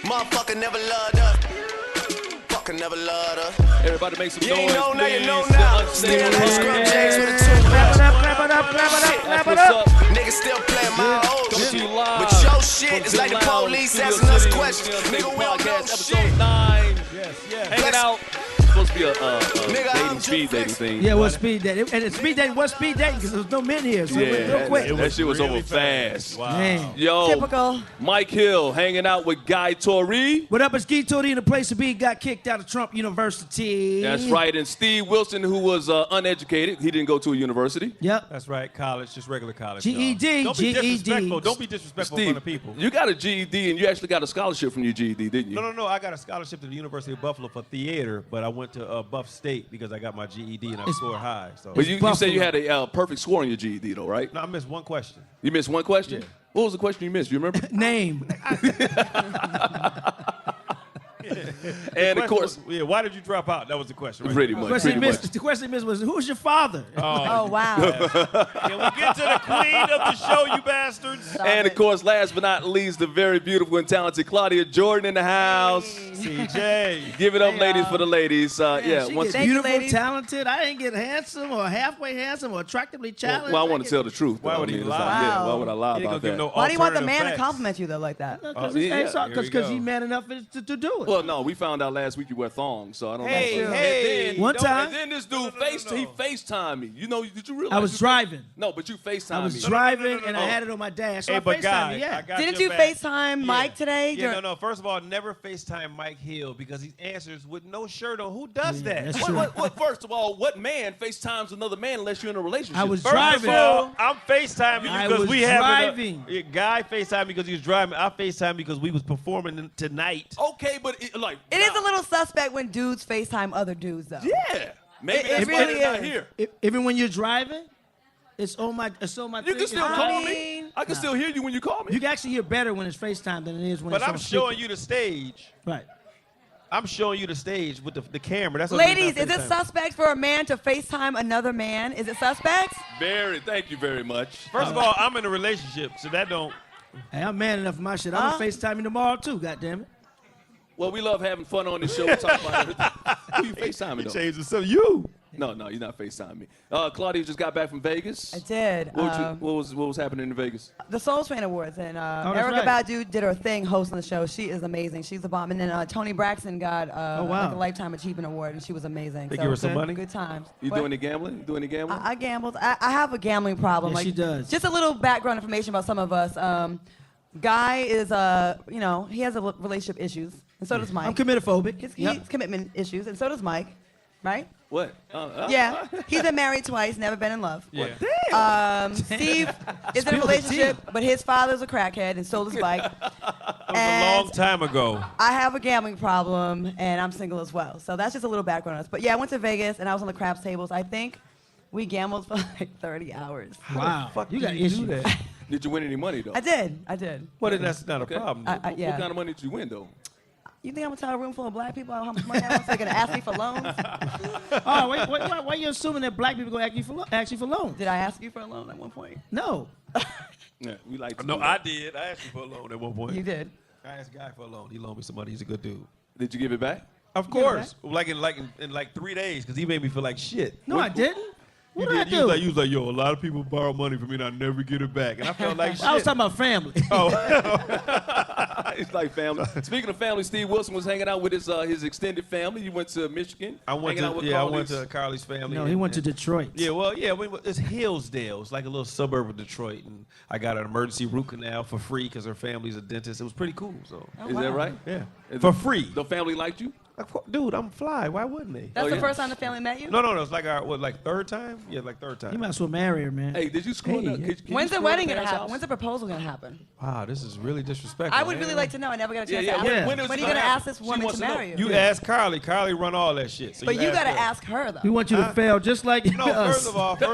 Motherfucker never loved us. Fucker never loved us. Everybody make some noise, You ain't know now, you please. know now. Still like scrub James with a Clap it toothbrush. up, clap it up, clap it up, clap it up. Niggas still playing my old Coming to shit. you live But your shit from is Xen like the Lounge, police Studio asking us City, questions. Xen Nigga, we don't know Podcast, shit. episode 9. Yes. Hanging out. Supposed to be a Nigga, I'm dating, speed just dating thing. Yeah, what speed dating? And it's speed dating, what speed dating? Because there's no men here, so it went real quick. That shit was really over fast. Wow. Man. Yo, Typical. Mike Hill hanging out with Guy Torrey. What up, it's Guy Torrey in the place to be. Got kicked out of Trump University. That's right, and Steve Wilson, who was uneducated. He didn't go to a university. Yep. That's right, college, just regular college. GED, Don't be GED. disrespectful. Don't be disrespectful in front Steve, of people. you got a GED, and you actually got a scholarship from your GED, didn't you? No. I got a scholarship to the University of Buffalo for theater, but I went to Buff State because I got my GED and I scored high. So. But you said you had a perfect score on your GED, though, right? No, I missed one question. You missed one question? Yeah. What was the question you missed? You remember? Name. And of course, Why did you drop out? That was the question. Right? pretty The much. question he missed was, who's your father? Oh, wow. Can we get to the queen of the show, you bastards? And of course, last but not least, the very beautiful and talented Claudia Jordan in the house. CJ. Give it up, Hey, ladies, y'all. for the ladies. She Once gets Thank you, beautiful, ladies. talented. I didn't get handsome or halfway handsome or attractively challenged. well, I want to tell the truth. Why though. would he it's lie? like, yeah, why Wow. would I lie He ain't about gonna give that? no Why do you want the alternative man to facts. compliment you, though, like that? Because yeah. Here we he's go. man enough to do it. Well, no, we found out last week you wear thongs, so I don't know. Hey, One And time, then this dude he FaceTimed me. You know, did you realize? I was driving. No, but you FaceTimed I was me. driving and I had it on my dash. So Hey, I but FaceTimed guy, you, yeah. I got Didn't your you back. FaceTime Mike today? Yeah, no. First of all, never FaceTime Mike Hill because he answers with no shirt on. Who does that? that's true. First of all, what man FaceTimes another man unless you're in a relationship? I was First driving. of all, I'm FaceTiming I you because was we have driving. a guy FaceTime because he was driving. I FaceTime because we was performing tonight. Okay, but It is a little suspect when dudes FaceTime other dudes, though. Yeah. Maybe It that's why really they're not is. here. Even when you're driving, it's on my You thing. can still I call me. mean- I can still hear you when you call me. You can actually hear better when it's FaceTime than it is when But it's I'm on showing speaker. you the stage. Right. I'm showing you the stage with the camera. That's what I'm Ladies, doing is it FaceTime. suspect for a man to FaceTime another man? Is it suspect? Thank you very much. First of all, I'm in a relationship, so that don't. Hey, I'm man enough for my shit. I'm Huh? gonna FaceTime you tomorrow too. Goddamn it. Well, we love having fun on this show. We talk about everything. Who you FaceTiming, though? Changed it. So you. No, you're not FaceTiming me. Claudia just got back from Vegas. I did. What was happening in Vegas? The Soul Train Awards, and that's Erica right. Badu did her thing hosting the show. She is amazing. She's a bomb. And then Toni Braxton got wow. like a Lifetime Achievement Award, and she was amazing. They So, give her some money? Good times. You What? doing any gambling? You doing any gambling? I gambled. I have a gambling problem. Yeah, like, she does. Just a little background information about some of us. Guy is, he has relationship issues, and so does Mike. I'm committed phobic. He's commitment issues, and so does Mike, right? What? Yeah, he's been married twice, never been in love. Yeah. Steve is in a Spill the relationship, tea. but his father's a crackhead, and so does Mike. That was a long time ago. I have a gambling problem, and I'm single as well. So that's just a little background on us. But yeah, I went to Vegas, and I was on the craps tables. I think we gambled for like 30 hours. Wow. Fuck You got do issues. that? Did you win any money, though? I did. Well, then that's not a Okay. problem. Yeah. What kind of money did you win, though? You think I'm gonna tell a room full of black people how much money I want? So they're gonna ask me for loans? Oh, why are you assuming that black people gonna ask you for loans? Did I ask you for a loan at one point? No. Yeah, we like to No, do I that. did. I asked you for a loan at one point. You did. I asked Guy for a loan. He loaned me some money. He's a good dude. Did you give it back? Of course. Like in 3 days, because he made me feel like shit. No, I didn't. What did I You do? was like, yo, a lot of people borrow money from me and I never get it back. And I felt like shit. I was talking about family. Oh. It's like family. Speaking of family, Steve Wilson was hanging out with his extended family. You went to Michigan. I went hanging out with to Carly's. Carly's family. No, he went to Detroit. Yeah, well, it's Hillsdale. It's like a little suburb of Detroit, and I got an emergency root canal for free because her family's a dentist. It was pretty cool. So, Is that right? yeah, Is for it- free. The family liked you? Dude, I'm fly. Why wouldn't they? That's Oh, the yeah. first time the family met you? No, it's like our third time? Yeah, like third time. You might as well marry her, man. Hey, did you screw Hey, up? yeah. When's the wedding gonna happen? When's the proposal gonna happen? Wow, this is really disrespectful. I would really like to know. I never got a chance Yeah, to ask. yeah. Yeah. When is When it are you gonna happen? ask this She woman wants to to know. marry you? You ask Carly. Carly run all that shit. So But you gotta her. ask her though. We want you to fail just like No, us. first of all, We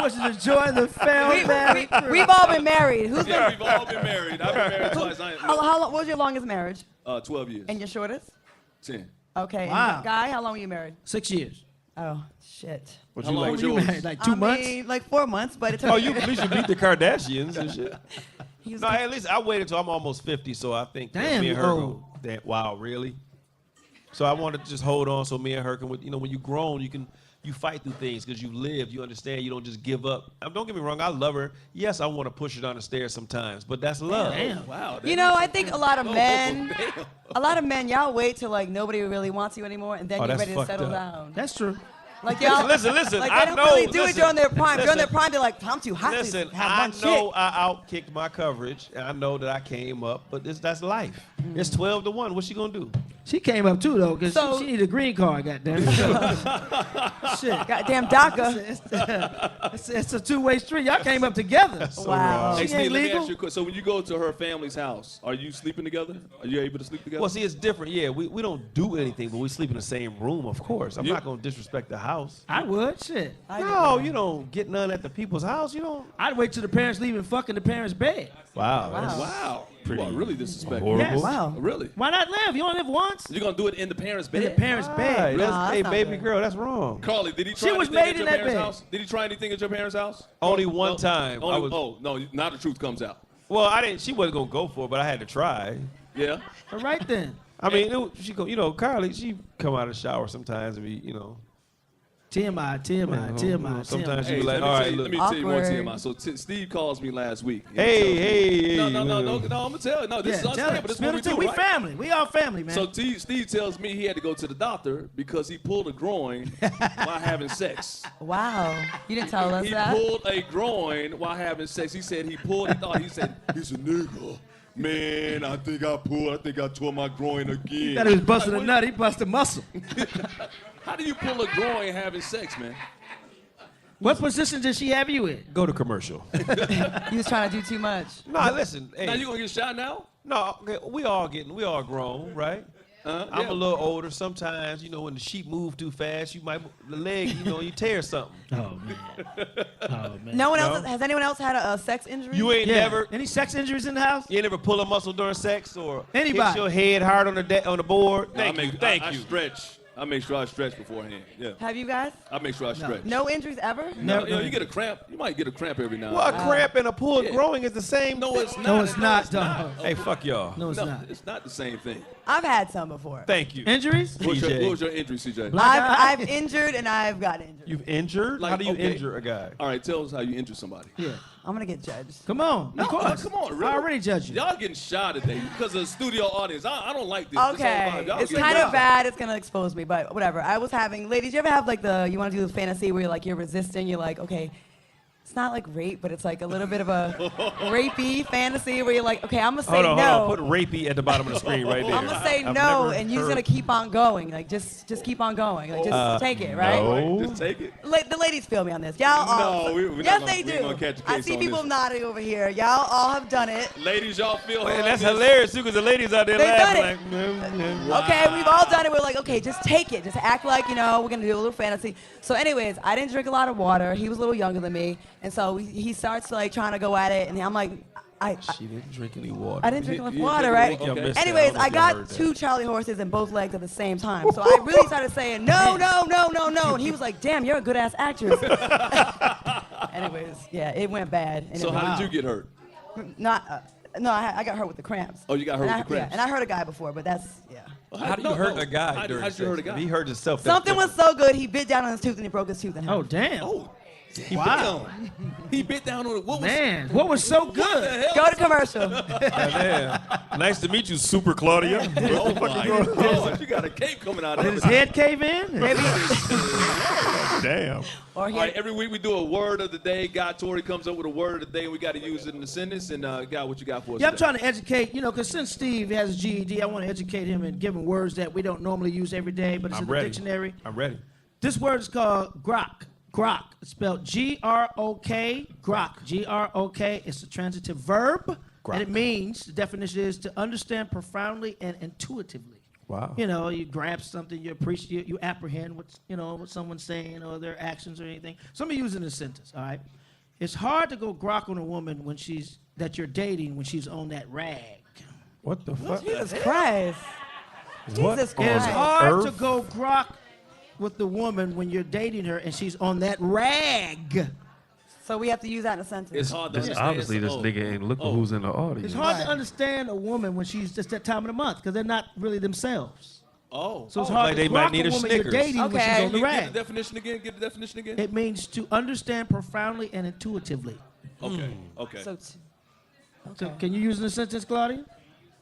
want you to join the failed married crew. We've all been married. Who's been? Yeah, we've all been married. I've been married twice. How long? What was your longest marriage? 12 years. And your shortest? 10. Okay. Wow. And Guy, how long were you married? 6 years. Oh shit. What How you long like? was You yours? married like 2 I months? mean, like 4 months, but it took. Oh, you at least you beat the Kardashians and shit. He was No, at least I waited until I'm almost 50, so I think that Damn, me you and her old. wow, really? So I want to just hold on so me and her can, when you're grown, you fight through things because you've lived, you understand, you don't just give up. Don't get me wrong, I love her. Yes, I want to push her down the stairs sometimes, but that's love. Damn. Wow. You know, I think a lot of men, y'all wait till like nobody really wants you anymore, and then Oh, you're that's ready to fucked settle up. down. That's true. Like y'all, Listen, like I they don't know, really do it listen, during their prime. During their listen. prime, they're like, I'm too hot Listen, to have I one know chick. I outkicked my coverage, and I know that I came up, but that's life. It's 12-1. What's she gonna do? She came up too though, cause So- she needed a green card. Goddamn. Shit. Goddamn DACA. It's a two-way street. Y'all came up together. Wow. Hey, She Steve, ain't let me legal? ask you a question. So when you go to her family's house, are you sleeping together? Are you able to sleep together? Well, see, it's different. Yeah, we don't do anything, but we sleep in the same room, of course. I'm Yeah. not gonna disrespect the house. I would. Shit. No, you don't get none at the people's house. You don't. I'd wait till the parents leave and fuck in the parents' bed. Wow. Wow. Pretty You are really disrespectful. horrible. Yes. Wow. Really? Why not live? You only live once. You're going to do it in the parents' In the bed? parents' Right, bed. Nah, that's hey, not baby good. girl, that's wrong. Carly, did he She try was anything made at your in that parents' bed. house? Did he try anything at your parents' house? Only one No. time. Oh, no, now the truth comes out. Well, I didn't. She wasn't gonna go for it, but I had to try. Yeah? All right then. I mean, she go. Carly, she come out of the shower sometimes and be, TMI, TMI, TMI. Sometimes she Hey, be like, let me all tell right, you, look. let me tell you one Awkward. TMI. So Steve calls me last week. and he Hey, tells me- hey. No, I'm going to tell you. No, this is Yeah, tell unstable. it. This is Spill what we it too. do, We right? family. We all family, man. So Steve tells me he had to go to the doctor because he pulled a groin while having sex. Wow. You didn't tell us He that. pulled a groin while having sex. He said he said, he's a nigga. Man, I think I tore my groin again. thought he was busting a Like, nut. He busted muscle. How do you pull a groin having sex, man? What position did she have you in? Go to commercial. He was trying to do too much. Nah, listen. Hey, Now you gonna get shot now? no, okay, we all grown, right? I'm Yeah. a little older. Sometimes, when the sheep move too fast, the leg, you tear something. Oh man. Oh man. No one else has anyone else had a sex injury? You ain't Yeah. never. Any sex injuries in the house? You ain't never pull a muscle during sex or Anybody. hit your head hard on the board. No, Thank you. Thank you. I make sure I stretch beforehand. Yeah. Have you guys? I make sure I stretch. No injuries ever? No, you get a cramp. You might get a cramp every now and Well, a then. cramp and a pulled Yeah. growing is the same. No, it's not. No, it's not, dog. Hey, fuck y'all. No, it's No, not. it's not the same thing. I've had some before. Thank you. Injuries? What was TJ. your injury, CJ? I've injured and I've got injured. You've injured? Like, How do you okay. injure a guy? All right, tell us how you injure somebody. Yeah. I'm gonna get judged. Come on. No, Of course. come on, really? I already judged you. Y'all getting shot today because of the studio audience. I don't like this. This whole Okay, vibe. Y'all it's getting kind of shot. bad. It's gonna expose me, but whatever. I was having, ladies, you ever have like you want to do the fantasy where you're resisting? You're like, okay, it's not like rape, but it's like a little bit of a rapey fantasy where you're like, okay, I'm gonna say Hold on. no. Put rapey at the bottom of the screen right there. I'm gonna say I've no, never and you're just heard- gonna keep on going. Like just keep on going. Like just take it, right? no. Just take it. The ladies feel me on this. Y'all all. No, we're not yes, gonna- they we ain't do. gonna catch a I case see on people this. nodding over here. Y'all all have done it. Ladies, y'all feel her And on that's this? hilarious too, because the ladies out there They've laughing done like, Okay, we've all done it. We're like, okay, just take it. Just act like, we're going to do a little fantasy. So anyways, I didn't drink a lot of water. He was a little younger than me. And so he starts trying to go at it. And I'm like, she didn't drink any water. I didn't drink enough you water, didn't right? drink- okay. missed that. Anyways, I I don't know if y'all got heard that. 2 Charlie horses in both legs at the same time. So I really started saying, no, no, no, no, no. And he was like, damn, you're a good ass actress. Anyways, yeah, it went bad. And So it how went, did you get hurt? no, I got hurt with the cramps. Oh, you got hurt with the cramps. Yeah, and I hurt a guy before, but that's, yeah. How do you hurt a guy How during did you hurt a sex? guy? He hurt himself. Something was so good, he bit down on his tooth and he broke his tooth in half. Oh, damn. Oh, Wow. he bit down on it. What was Man, what was so What good? the hell? Go to commercial. Nice to meet you, Super Claudia. Oh my God! You got a cape coming out Did of his it. head cave in? Maybe. Damn. Or he All right, every week we do a word of the day. God Tori comes up with a word of the day, and we got to use it in the sentence. And God, what you got for us? Yeah, I'm today? trying to educate, because since Steve has a GED, I want to educate him and give him words that we don't normally use every day, but it's I'm in the ready. dictionary. I'm ready. This word is called grok. Grok. It's spelled G-R-O-K. Grok. G-R-O-K. It's a transitive verb. Grok. And it means, the definition is to understand profoundly and intuitively. Wow. You grab something, you appreciate, you apprehend what someone's saying or their actions or anything. So let me use it in a sentence, all right? It's hard to go grok on a woman that you're dating when she's on that rag. What the fuck? Jesus Christ. What Jesus on It's Christ. hard to earth? go grok with the woman when you're dating her and she's on that rag. So we have to use that in a sentence. It's hard to understand. Obviously, this nigga ain't looking who's in the audience. It's hard to understand a woman when she's just that time of the month because they're not really themselves. Oh. So it's hard Like to they might rock need a a woman you're Snickers. dating when she's Okay. on the Get rag. the definition again. Get the definition again. It means to understand profoundly and intuitively. Okay. Okay. So So can you use it in a sentence, Claudia?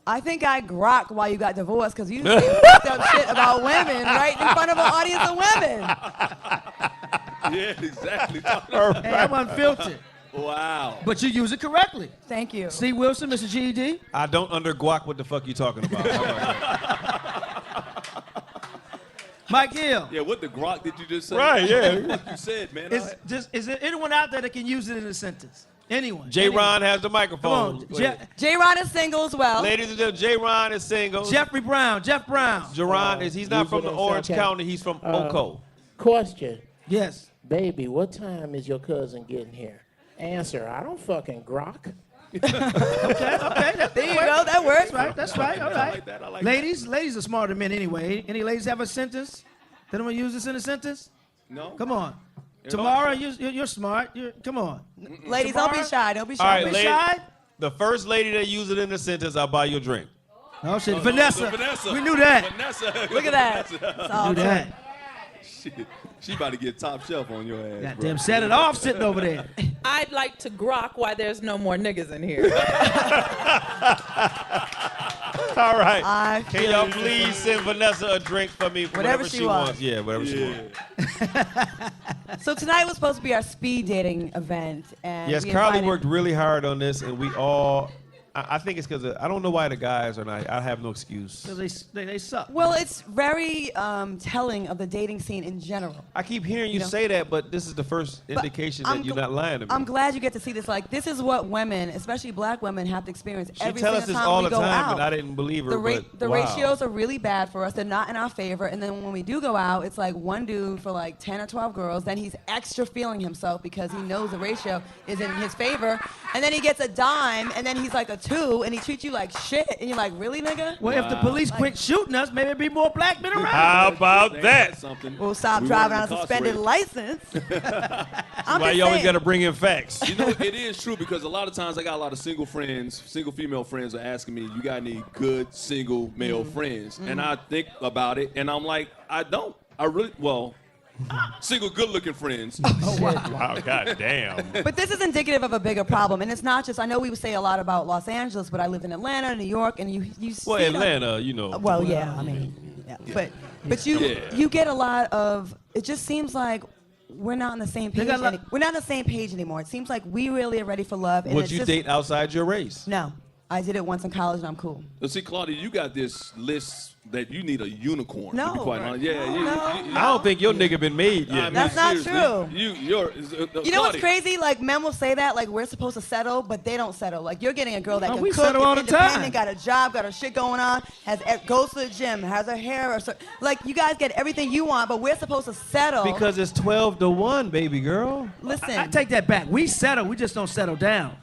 I think I grok why you got divorced because you say fucked up shit about women right in front of an audience of women. Yeah, exactly. Hey, I'm unfiltered. Wow. But you use it correctly. Thank you. Steve Wilson, Mr. GED. I don't under guac what the fuck you talking about. Mike Gill. Yeah, what the grok did you just say? Right, yeah. What you said, man. Is there anyone out there that can use it in a sentence? Anyone? J. Ron has the microphone. Come on. J-Ron is single as well. Ladies and gentlemen, J. Ron is single. Jeff Brown. Jeron he's not use from it the in Orange sarcasm. County. He's from Oco. Question. Yes. Baby, what time is your cousin getting here? Answer, I don't fucking grok. Okay. There you go. That works. That's right. All right. like that. I like Ladies are smarter than men anyway. Any ladies have a sentence? They don't want to use this in a sentence? No. Come on. Tamara, you're smart. Come on. Ladies, don't be shy. Don't be shy. All right, Don't be lady- shy. The first lady that used it in the sentence, I'll buy you a drink. Oh, shit. So Vanessa. Vanessa. We knew that. Vanessa. Look at that. It's all Knew good. that. She about to get top shelf on your ass. Goddamn, set it off sitting over there. I'd like to grok why there's no more niggas in here. All right. I Can feel y'all you. please send Vanessa a drink for me? Whatever she wants. Yeah, whatever she wants. So tonight was supposed to be our speed dating event, and Yes, we Carly invited- worked really hard on this, and we all. I think it's because I don't know why the guys are not. I have no excuse. Because they suck. Well, it's very telling of the dating scene in general. I keep hearing you You know? say that, but this is the first But indication I'm that you're gl- not lying to me. I'm glad you get to see this. Like, this is what women, especially black women, have to experience She every tell single us this time all we the go time, out. but I didn't believe her. The wow. ratios are really bad for us. They're not in our favor. And then when we do go out, it's like one dude for like 10 or 12 girls. Then he's extra feeling himself because he knows the ratio is in his favor. And then he gets a dime, and then he's like a 2, and he treats you like shit. And you're like, really, nigga? Well, if the police quit shooting us, maybe it'd be more black men around. How about Ain't that? Something. We'll stop We driving weren't on a suspended incarcerated. license. I'm Why just you always saying. got to bring in facts? You know, it is true because a lot of times I got a lot of single female friends are asking me, you got any good single male friends? And I think about it, and I'm like, I don't. I really, single good-looking friends. Wow, goddamn. But this is indicative of a bigger problem, and it's not just. I know we would say a lot about Los Angeles, but I lived in Atlanta, New York, and you. Well, see Atlanta, you know. Well, yeah, I mean, yeah. But you get a lot of. It just seems like we're not on the same page. We're not on the same page anymore. It seems like we really are ready for love. And Would it's you just, date outside your race? No, I did it once in college, and I'm cool. But see, Claudia, you got this list that you need a unicorn. No. To be quite honest. Yeah, No. I don't think your nigga been made yet. I mean, That's not seriously, true. You You know what's crazy? Like, men will say that, like, we're supposed to settle, but they don't settle. Like, you're getting a girl that No, can we cook, settle is all the independent, time. got a job, got her shit going on, goes to the gym, has her hair, like, you guys get everything you want, but we're supposed to settle. Because it's 12-1, baby girl. Listen, I take that back. We settle. We just don't settle down.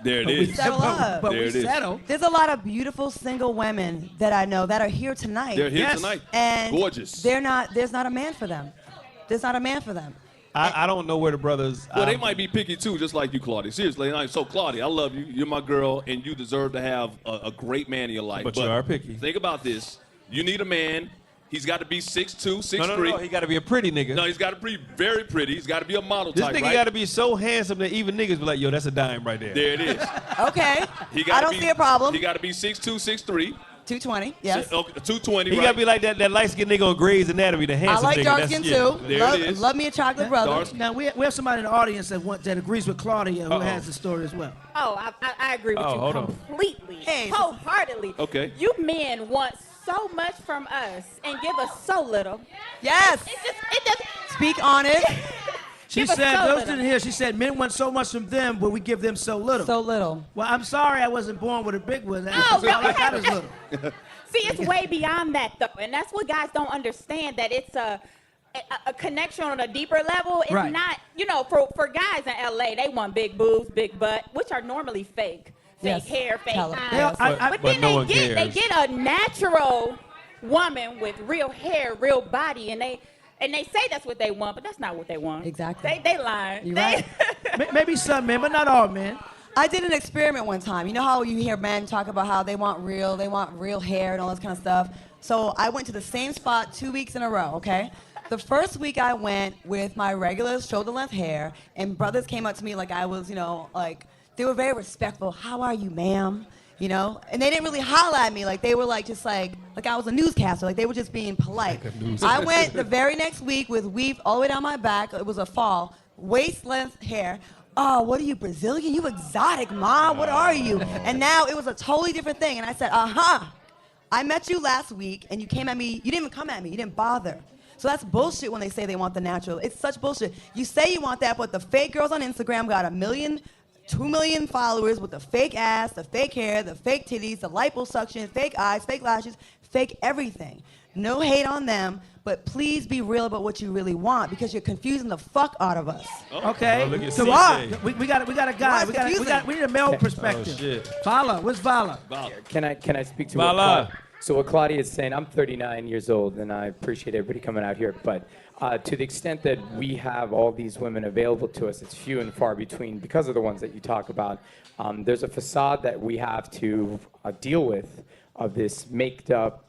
There it We is. settle up. But There we it is. settle. there's a lot of beautiful single women that I know that are here tonight. They're here Yes. tonight. and Gorgeous. There's not a man for them. There's not a man for them. I don't know where the brothers. Well, they might be picky too, just like you, Claudia. Seriously, so Claudia, I love you. You're my girl, and you deserve to have a great man in your life. But you are picky. Think about this: you need a man. He's got to be 6'2", 6'3". No. He got to be a pretty nigga. No, he's got to be very pretty. He's got to be a model This type, nigga right? got to be so handsome that even niggas be like, yo, that's a dime right there. There it is. Okay, He I gotta don't be, see a problem. He got to be 6'2", 6'3". 220, yes. Okay, 220, He right? got to be like that light-skinned nigga on Grey's Anatomy, the I handsome like nigga. dark That's- skin yeah. too. There it is. Love me a chocolate brother. Dark- Now, we have somebody in the audience that agrees with Claudia who has the story as well. Oh, I agree with Oh, hold you on. completely, Hey. wholeheartedly. Okay. You men want so much from us and give us so little. Yes. It just Speak on it. She Give us said, so those little. didn't hear, she said, men want so much from them, but we give them so little. So little. Well, I'm sorry I wasn't born with a big one. Oh, All I got is little. See, it's way beyond that though, and that's what guys don't understand. That it's a connection on a deeper level. It's Right. not, for guys in LA, they want big boobs, big butt, which are normally fake. Yes. Fake hair, fake Tell 'em. eyes. Yes. But But then no one they cares. get a natural woman with real hair, real body, and And they say that's what they want, but that's not what they want. Exactly. They lying. You're They- right. Maybe some men, but not all men. I did an experiment one time. You know how you hear men talk about how they want real hair and all this kind of stuff? So I went to the same spot 2 weeks in a row, okay? The first week I went with my regular shoulder-length hair, and brothers came up to me like I was, like, they were very respectful. How are you, ma'am? And they didn't really holler at me. Like, they were like, just like I was a newscaster. Like, they were just being polite. I went the very next week with weave all the way down my back. It was a fall. Waist-length hair. Oh, what are you, Brazilian? You exotic, Ma. What are you? And now it was a totally different thing. And I said, I met you last week, and you came at me. You didn't even come at me. You didn't bother. So that's bullshit when they say they want the natural. It's such bullshit. You say you want that, but the fake girls on Instagram got 1 million, 2 million followers with the fake ass, the fake hair, the fake titties, the liposuction, fake eyes, fake lashes, fake everything. No hate on them, but please be real about what you really want because you're confusing the fuck out of us. Okay. look at So CJ. we got a guy. We need a male perspective. shit. Vala, where's Vala? Can I speak to Voila. what Claudia is saying? I'm 39 years old, and I appreciate everybody coming out here. But to the extent that we have all these women available to us, it's few and far between because of the ones that you talk about. There's a facade that we have to deal with of this maked up,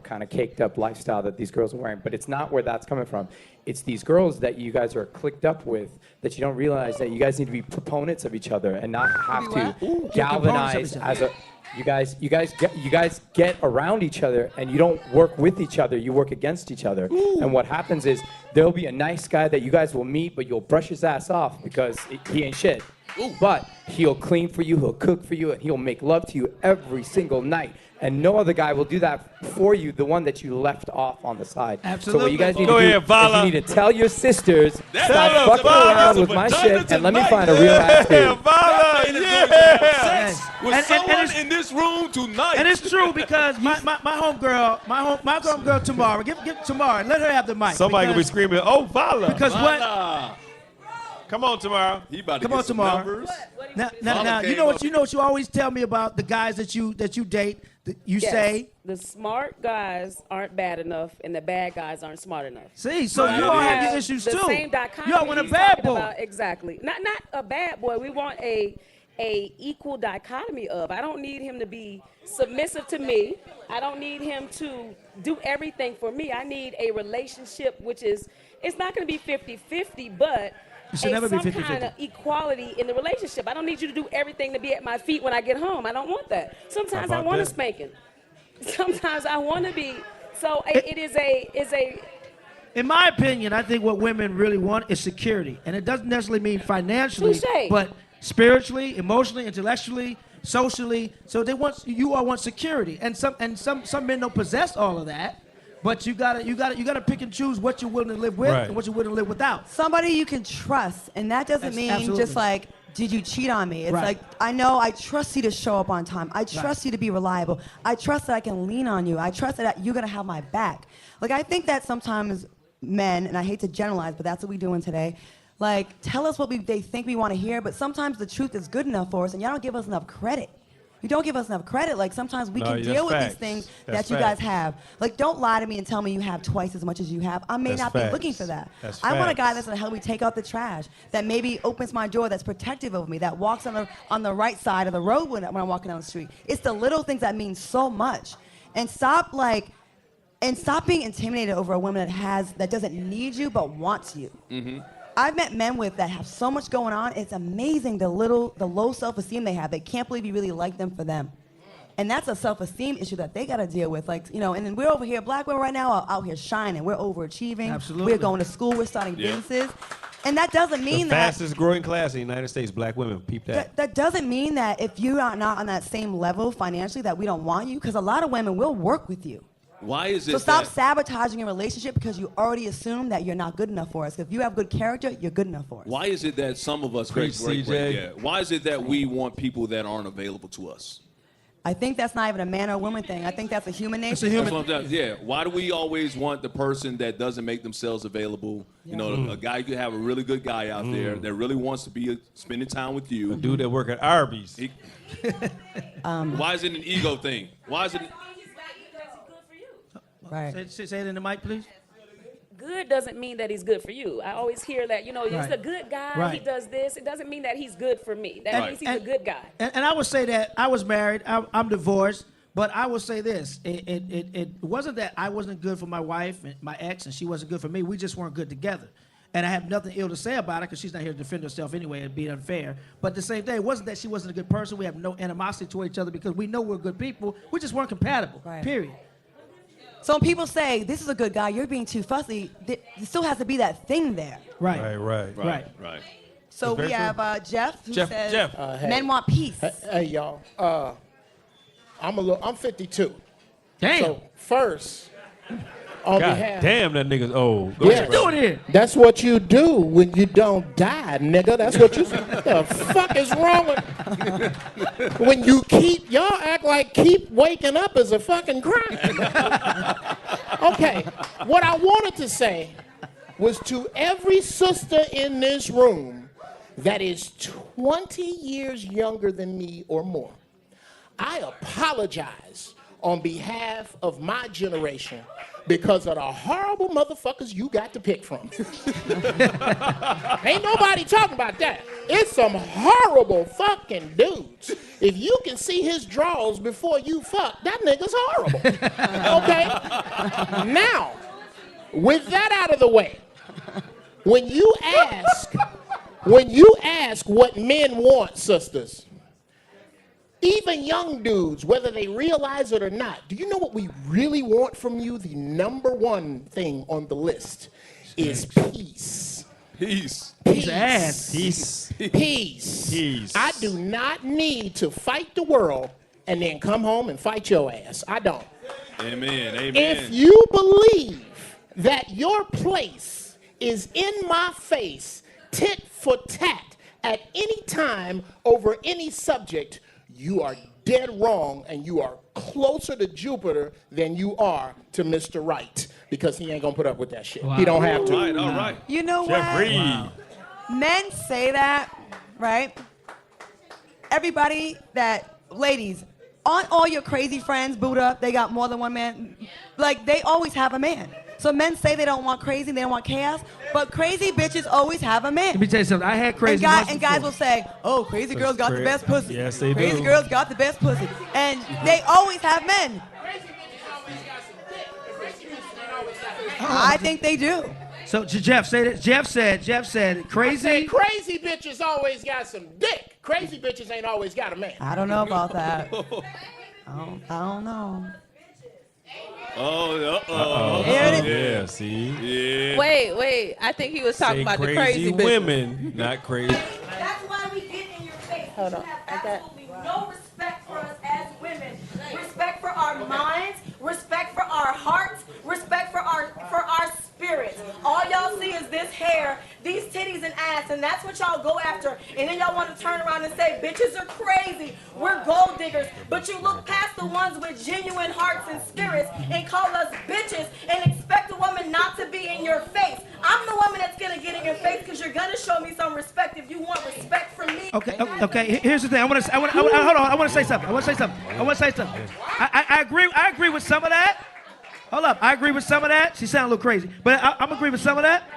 kind of caked up lifestyle that these girls are wearing. But it's not where that's coming from. It's these girls that you guys are clicked up with that you don't realize that you guys need to be proponents of each other and not have to galvanize as a. You guys get around each other and you don't work with each other, you work against each other. And what happens is there'll be a nice guy that you guys will meet, but you'll brush his ass off because he ain't shit. But he'll clean for you, he'll cook for you, and he'll make love to you every single night. And no other guy will do that for you, the one that you left off on the side. Absolutely. So what you guys need Go to do ahead, Vala. is you need to tell your sisters, Tell stop them, fucking Vala, around there's with a my vagina shit, and let me tonight. find a real ass dude. Voila, Sex with And someone it's- in this room tonight. And it's true because my homegirl, my homegirl Tamara, give Tamara, let her have the mic. Somebody gonna be because, screaming, "Oh, Voila!" because what? Voila. Come on, tomorrow. He about to Come get on, some Tamara. numbers. Now, Vala you came know up- what you always tell me about the guys that you date. You Yes. say, the smart guys aren't bad enough and the bad guys aren't smart enough. see, so Right. you all have have your issues the too. same dichotomy You all want a he's bad talking boy. about. Exactly. Not a bad boy. We want a equal dichotomy of. I don't need him to be submissive to me. I don't need him to do everything for me. I need a relationship which is, it's not going to be 50-50, but It should never be some 50-50. kind of equality in the relationship. I don't need you to do everything to be at my feet when I get home. I don't want that. Sometimes I about want a that? spanking. Sometimes I want to be. So it is a. In my opinion, I think what women really want is security, and it doesn't necessarily mean financially, Touche. but spiritually, emotionally, intellectually, socially. So they want you all want security, and some men don't possess all of that. But you gotta pick and choose what you're willing to live with Right. and what you're willing to live without. Somebody you can trust, and that doesn't That's mean absolutely. just like, did you cheat on me? It's Right. like, I trust you to show up on time. I trust you to be reliable. I trust that I can lean on you. I trust that you're gonna have my back. Like, I think that sometimes men, and I hate to generalize, but that's what we're doing today, like, tell us what they think we want to hear, but sometimes the truth is good enough for us, and y'all don't give us enough credit. You don't give us enough credit. Like, sometimes we No, can that's deal with facts. these things That's that you guys facts. have. Like, don't lie to me and tell me you have twice as much as you have. I may That's not facts. be looking for that. That's I want a guy facts. that's gonna help me take out the trash, that maybe opens my door, that's protective of me, that walks on the right side of the road when I'm walking down the street. It's the little things that mean so much. And stop being intimidated over a woman that doesn't need you but wants you. I've met men that have so much going on. It's amazing the low self-esteem they have. They can't believe you really like them for them. And that's a self-esteem issue that they got to deal with. Like, and then we're over here, black women right now are out here shining. We're overachieving. Absolutely. We're going to school. We're starting Yeah. businesses. And that doesn't The mean that fastest growing class in the United States, black women. Peep that. that doesn't mean that if you are not on that same level financially that we don't want you, because a lot of women will work with you. Why is it So stop that sabotaging a relationship because you already assume that you're not good enough for us. If you have good character, you're good enough for us. Why is it that some of us Preach, CJ. yeah. Why is it that we want people that aren't available to us? I think that's not even a man or woman thing. I think that's a human nature. It's a human. That's what I'm saying. Yeah. Why do we always want the person that doesn't make themselves available? You know, a guy could have a really good guy out there that really wants to be spending time with you. Dude that work at Arby's. He- Why is it an ego thing? Why is it? Right. Say it in the mic, please. good doesn't mean that he's good for you. I always hear that, he's Right. a good guy, Right. he does this. It doesn't mean that he's good for me. That Right. means he's a good guy. And I would say that I was married. I'm divorced. But I will say this: it wasn't that I wasn't good for my wife and my ex, and she wasn't good for me. We just weren't good together. And I have nothing ill to say about it because she's not here to defend herself anyway and be unfair. But at the same day, it wasn't that she wasn't a good person. We have no animosity toward each other because we know we're good people. We just weren't compatible. Right. Period. So when people say, this is a good guy, you're being too fussy, there still has to be that thing there. Right. Right. Right. So That's we very have Jeff, who Jeff, says Jeff. Hey. men want peace. Hey, y'all. I'm 52. Damn. So first, on God behalf. damn, that nigga's old. Go Yeah. ahead, What you bro. doing here? That's what you do when you don't die, nigga. That's what you. The fuck is wrong with? When you y'all act like keep waking up is a fucking crime. Okay, what I wanted to say was to every sister in this room that is 20 years younger than me or more, I apologize on behalf of my generation because of the horrible motherfuckers you got to pick from. Ain't nobody talking about that. It's some horrible fucking dudes. If you can see his draws before you fuck, that nigga's horrible. Okay? Now, with that out of the way, when you ask what men want, sisters, even young dudes, whether they realize it or not, do you know what we really want from you? The number one thing on the list is peace. Peace. Peace ass. Peace. I do not need to fight the world and then come home and fight your ass. I don't. Amen. Amen. If you believe that your place is in my face, tit for tat, at any time over any subject, you are dead wrong, and you are closer to Jupiter than you are to Mr. Right, because he ain't gonna put up with that shit. Wow. He don't have to. All right. All right. You know Jeffrey. what? Men say that, right? Everybody ladies, aren't all your crazy friends booed up? They got more than one man. Like, they always have a man. So men say they don't want crazy, they don't want chaos, but crazy bitches always have a man. Let me tell you something. I had crazy. And guys will say, oh, crazy girls got the best pussy. Yes, they Crazy do. girls got the best pussy. And they always have men. I think they do. So Jeff said Jeff said crazy. I said crazy bitches always got some dick. Crazy bitches ain't always got a man. I don't know about that. I don't know. Oh, There it is. Yeah, see? yeah. Wait. I think he was talking Say about the crazy crazy bitches. women, not crazy. That's why we get in your face. Hold on. You have absolutely no respect for us as women. Respect for our minds, respect for our hearts, respect for our spirits. All y'all see is this hair, these titties and ass, and that's what y'all go after. And then y'all want to turn around and say, bitches are crazy. We're gold diggers. But you look past the ones with genuine hearts and spirits and call us bitches and expect a woman not to be in your face. I'm the woman that's going to get in your face because you're going to show me some respect if you want respect from me. Okay. Here's the thing. I want to hold on. I want to say something. I agree with some of that. Hold up. I agree with some of that. She sounded a little crazy, but I'm agree with some of that.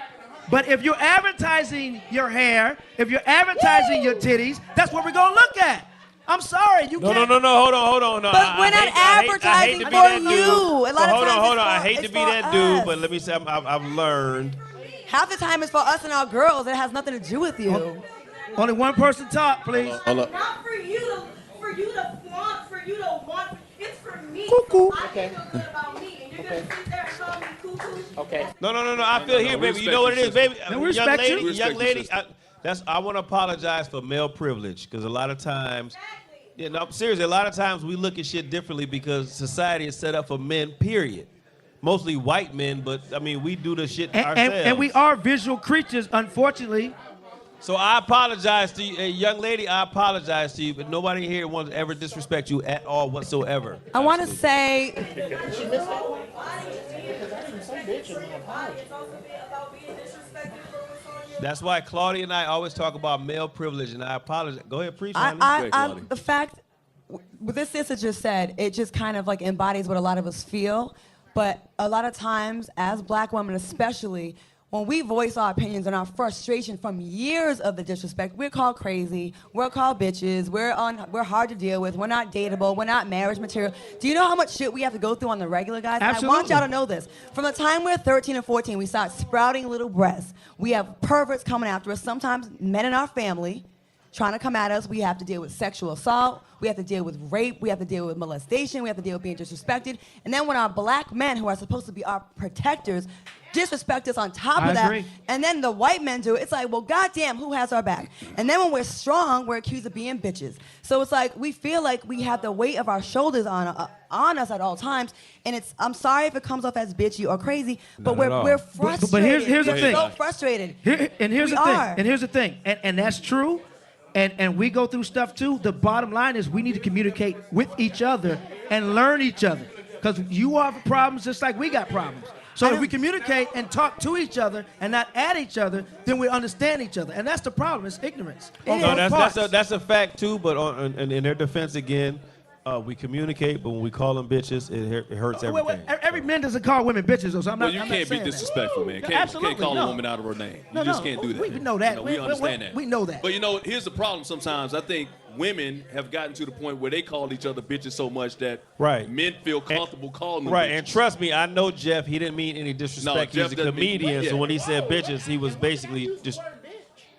But if you're advertising your hair, if you're advertising your titties, that's what we're gonna look at. I'm sorry, you No, can't. hold on. No, But we're not advertising for you. A lot of times Hold on. it's I for- hate to it's be for that dude, us. but let me say I've learned. Half the time it's for us and our girls. It has nothing to do with you. Only one person talk, please. Not for you to flaunt, for you to want. It's for me. Cuckoo. I feel good about me, and you're gonna sit there and call me cuckoo. Okay. No. I feel here, we baby. You know what it is, respect baby. No, we respect you. We Young respect lady. you, sister. I want to apologize for male privilege because a lot of times. Yeah, no, seriously, a lot of times we look at shit differently because society is set up for men, period. Mostly white men, but I mean, we do the shit ourselves. And we are visual creatures, unfortunately. So I apologize to you, young lady, I apologize to you, but nobody here wants to ever disrespect you at all whatsoever. I want to say. That's why Claudia and I always talk about male privilege, and I apologize. Go ahead, preach, honey. The fact, what this sister just said, it just kind of like embodies what a lot of us feel. But a lot of times, as black women especially, when we voice our opinions and our frustration from years of the disrespect, we're called crazy, we're called bitches, we're hard to deal with, we're not dateable, we're not marriage material. Do you know how much shit we have to go through on the regular, guys? Absolutely. I want y'all to know this. From the time we're 13 or 14, we start sprouting little breasts. We have perverts coming after us, sometimes men in our family trying to come at us. We have to deal with sexual assault. We have to deal with rape. We have to deal with molestation. We have to deal with being disrespected. And then when our black men, who are supposed to be our protectors, disrespect us on top of that, and then the white men do it, it's like, well, goddamn, who has our back? And then when we're strong, we're accused of being bitches. So it's like we feel like we have the weight of our shoulders on us at all times. And I'm sorry if it comes off as bitchy or crazy, but we're frustrated. But here's the thing. We're so frustrated. Here's the thing. And that's true. And we go through stuff too. The bottom line is we need to communicate with each other and learn each other. Because you have problems just like we got problems. So if we communicate and talk to each other and not at each other, then we understand each other. And that's the problem. It's ignorance. That's a fact too. But in their defense again, we communicate, but when we call them bitches, it hurts everything. Every man doesn't call women bitches, though. So I'm not. You I'm can't not be disrespectful, man. Can't call a woman out of her name. You just can't do that. We know that. We understand that. We know that. But here's the problem. Sometimes I think women have gotten to the point where they call each other bitches so much that men feel comfortable calling them bitches. And trust me, I know Jeff. He didn't mean any disrespect. He's a comedian, so when he said bitches, he was basically just.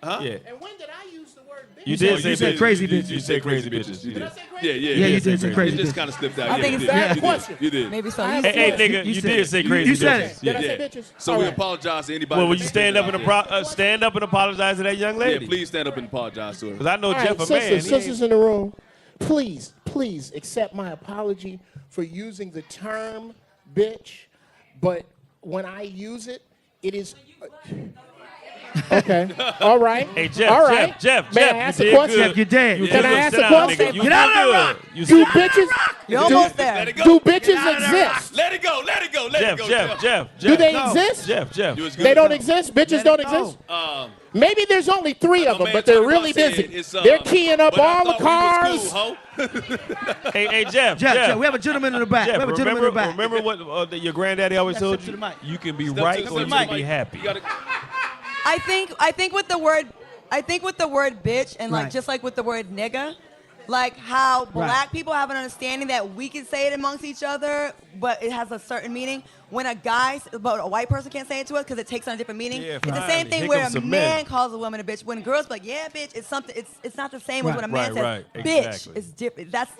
Huh? Yeah. And when did I use the word bitch? You did say said crazy bitches. You said crazy bitches. You did. Yeah, you did say crazy bitches. It just kind of slipped out. I think it's you did. Maybe so. Hey, nigga, you did say crazy bitches. You said it. Did I say bitches? So we apologize to anybody. Well, will you stand up and apologize to that young lady? Yeah, please stand up and apologize to her. Because I know All Jeff right, a man. sisters in the room, please accept my apology for using the term bitch, but when I use it, it is... Okay. All right. Hey, Jeff. All right. Jeff. May I ask a question? Jeff, you're dead. Can I ask a question? Get out of that rock. Do bitches... You're almost there. Let it go. Do bitches exist? Let it go. Let it go. Let it go. Jeff. Do they exist? Jeff. They don't exist? Bitches don't exist? Maybe there's only 3 of them, but they're really busy. They're keying up all the cars. Hey, Jeff. We have a gentleman in the back. Jeff, remember what your granddaddy always told you? You can be right or you can be happy. I think with the word bitch and like just like with the word nigga, like how black people have an understanding that we can say it amongst each other, but it has a certain meaning. When a white person can't say it to us because it takes on a different meaning. Yeah, it's the same thing where a man calls a woman a bitch. When girls be like, yeah, bitch, it's something. It's not the same as when a man says bitch. Exactly. It's different. That's.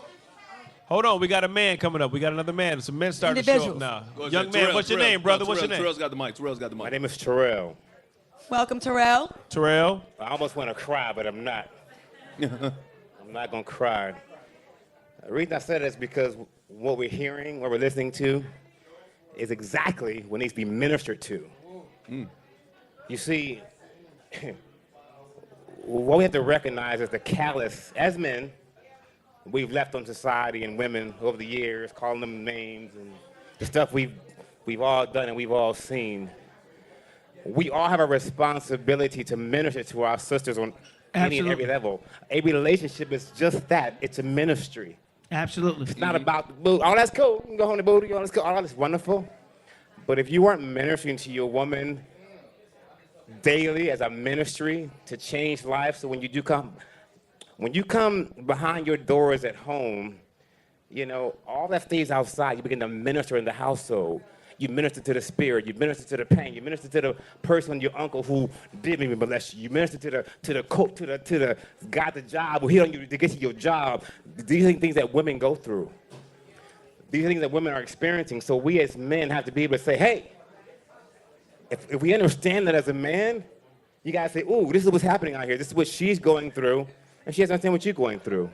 Hold on, we got a man coming up. We got another man. Some men starting to show up now. Young man, what's your name, brother? What's your name? Terrell's got the mic. My name is Terrell. Welcome, Terrell. Terrell. I almost want to cry, but I'm not. I'm not going to cry. The reason I said it is because what we're hearing, what we're listening to, is exactly what needs to be ministered to. You see, what we have to recognize is the callous, as men, we've left on society and women over the years, calling them names and the stuff we've all done and we've all seen. We all have a responsibility to minister to our sisters on any and every level. A relationship is just that. It's a ministry. Absolutely. It's not about the booty. Oh, that's cool. You can go home to booty. Oh, that's cool. Oh, that's wonderful. But if you aren't ministering to your woman daily as a ministry to change life, so when you come behind your doors at home, all that stays outside. You begin to minister in the household. You minister to the spirit. You minister to the pain. You minister to the person, your uncle who did maybe molest you. You minister to the cook, to the guy at the job who hit on you to get to your job. These are things that women go through. These are things that women are experiencing. So we as men have to be able to say, hey, if we understand that as a man, you gotta say, ooh, this is what's happening out here. This is what she's going through, and she has to understand what you're going through.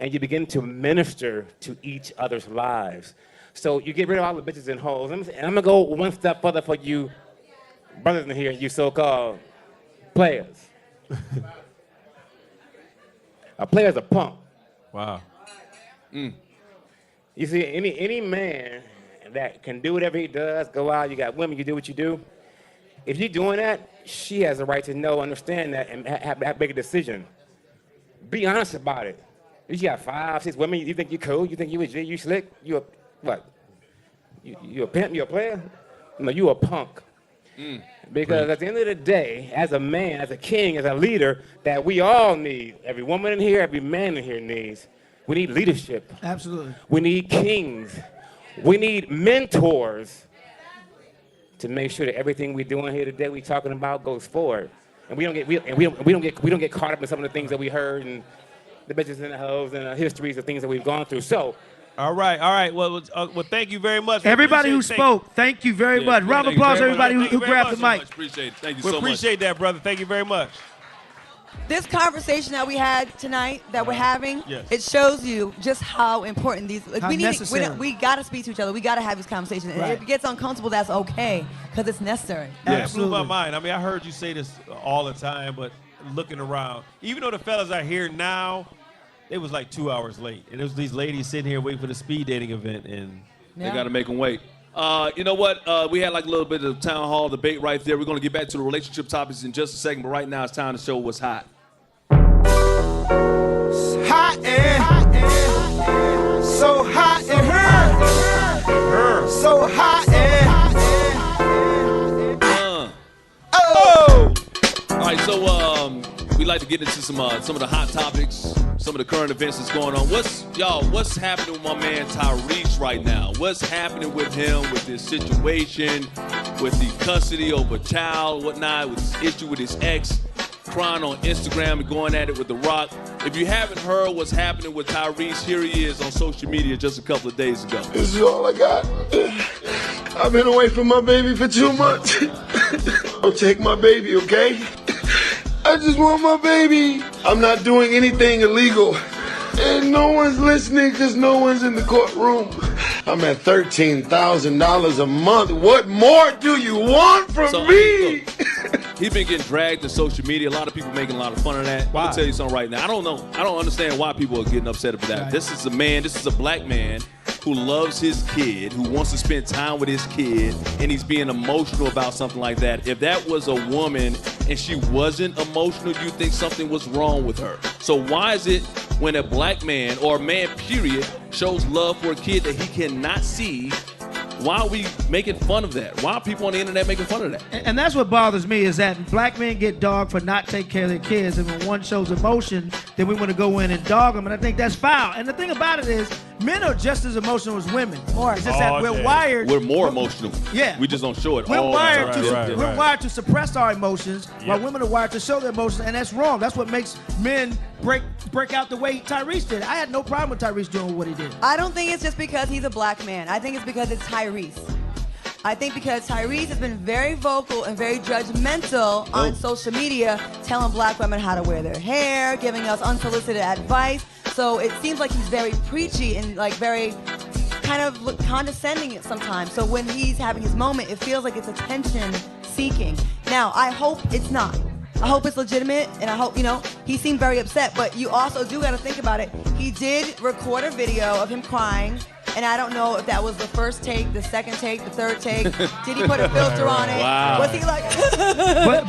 And you begin to minister to each other's lives. So you get rid of all the bitches and hoes. And I'm gonna go one step further for you brothers in here, you so-called players. A player's a punk. Wow. You see, any man that can do whatever he does, go out, you got women, you do what you do. If you're doing that, she has a right to know, understand that, and have make a decision. Be honest about it. If you got 5, 6 women, you think you cool, you think you legit, you slick, what? You a pimp? You a player? No, you a punk. Because at the end of the day, as a man, as a king, as a leader, that we all need, every woman in here, every man in here needs, we need leadership. Absolutely. We need kings. We need mentors to make sure that everything we're doing here today, we talking about, goes forward. And we don't get caught up in some of the things that we heard and the bitches and the hoes and the histories of things that we've gone through. So. All right. Well, thank you very much. Everybody who spoke, thank you very much. Round of applause, everybody who grabbed the mic. Appreciate it. Thank you We so much. appreciate that, brother. Thank you very much. This conversation that we had tonight, that we're having, Yes. it shows you just how important these. Like, How we necessary. we got to speak to each other. We got to have these conversations. And Right. if it gets uncomfortable, that's okay, because it's necessary. Yeah, it blew Absolutely. my mind. I mean, I heard you say this all the time, but looking around, even though the fellas are here now, it was like 2 hours late. And there was these ladies sitting here waiting for the speed dating event. And They got to make them wait. You know what? We had like a little bit of town hall debate right there. We're going to get back to the relationship topics in just a second, but right now it's time to show what's hot. Hot and so hot and her. So hot and oh. All right, so we like to get into some of the hot topics, some of the current events that's going on. What's happening with my man Tyrese right now? What's happening with him, with this situation, with the custody over child, whatnot, with this issue with his ex, crying on Instagram and going at it with The Rock? If you haven't heard what's happening with Tyrese, here he is on social media just a couple of days ago. This is all I got. I've been away from my baby for 2 months. Don't take my baby, okay? I just want my baby. I'm not doing anything illegal. And no one's listening because no one's in the courtroom. I'm at $13,000 a month. What more do you want from me? He's been getting dragged to social media. A lot of people making a lot of fun of that. Why? I'll tell you something right now. I don't know. I don't understand why people are getting upset about that. Right. This is a black man who loves his kid, who wants to spend time with his kid, and he's being emotional about something like that. If that was a woman and she wasn't emotional, you think something was wrong with her. So why is it when a black man, or a man period, shows love for a kid that he cannot see, why are we making fun of that? Why are people on the internet making fun of that? And that's what bothers me, is that black men get dogged for not taking care of their kids, and when one shows emotion, then we want to go in and dog them, and I think that's foul. And the thing about it is, men are just as emotional as women. More. It's just that Oh, we're yeah. wired. We're more emotional. Yeah. We just don't show it We're all the wired time. to we're wired to suppress our emotions, while women are wired to show their emotions, and that's wrong. That's what makes men break out the way Tyrese did. I had no problem with Tyrese doing what he did. I don't think it's just because he's a black man. I think it's because it's Tyrese. I think because Tyrese has been very vocal and very judgmental on social media, telling black women how to wear their hair, giving us unsolicited advice. So it seems like he's very preachy and like very kind of condescending sometimes. So when he's having his moment, it feels like it's attention seeking. Now, I hope it's not. I hope it's legitimate, and I hope, he seemed very upset, but you also do got to think about it. He did record a video of him crying, and I don't know if that was the first take, the second take, the third take. Did he put a filter on it? Wow. Was he like,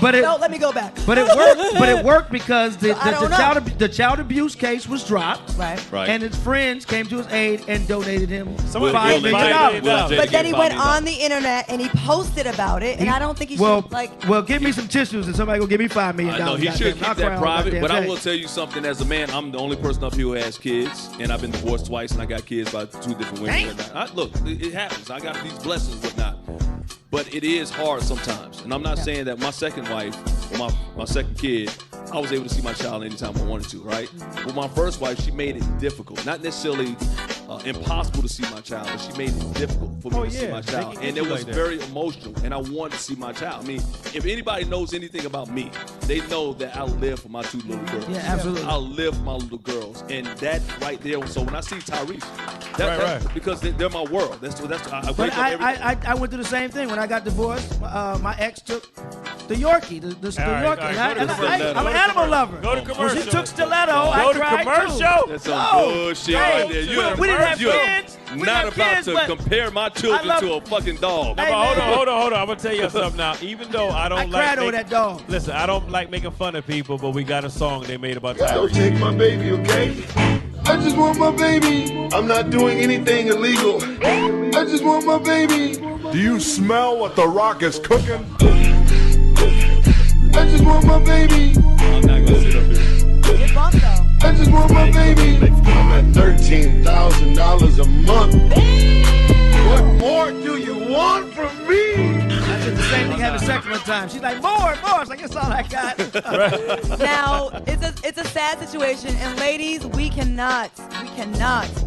but let me go back. But it worked. But it worked because I don't know. the child abuse case was dropped, Right. Right. and his friends came to his aid and donated him Somebody $5 gave him million. $5 million. But then he went on the internet and he posted about it, and I don't think he should, Well, give me some tissues and somebody go give me $5 million. I know he should keep I'll cry that all private, goddamn but I day. will tell you something. As a man, I'm the only person up here who has kids, and I've been divorced twice, and I got kids by 2 different women. And whatnot. Look, it happens. I got these blessings, and whatnot. But it is hard sometimes, and I'm not saying that my second wife, or my second kid, I was able to see my child anytime I wanted to, right? With my first wife, she made it difficult, not necessarily impossible to see my child, but she made it difficult for me to see my child, and it was very emotional, and I wanted to see my child. I mean, if anybody knows anything about me, they know that I live for my 2 little girls. Yeah, absolutely. I live for my little girls, and that right there. So when I see Tyrese, Right. because they're my world. That's I But wake up every day. I went through the same thing when I got divorced. My ex took the Yorkie, the Yorkie. I'm an animal lover. Go to When commercial. she took Stiletto, I cried too. That's some bullshit right there. We didn't have You're kids. We didn't not have about kids, to but compare my children love- to a fucking dog. Hey, But man. hold on. I'm gonna tell you something now. Even though I don't I cried over that dog. Listen, I don't like making fun of people, but we got a song they made about Don't Tyrese. take my baby, okay? I just want my baby. I'm not doing anything illegal. I just want my baby. Do you smell what The Rock is cooking? I just want my baby. I'm not gonna sit up here. Get bumped though. I just want my baby. I'm at $13,000 a month. What more do you want from me? I did the same thing having sex one time. She's like, more. I was like, that's all I got. Now, it's a sad situation, and ladies, we cannot,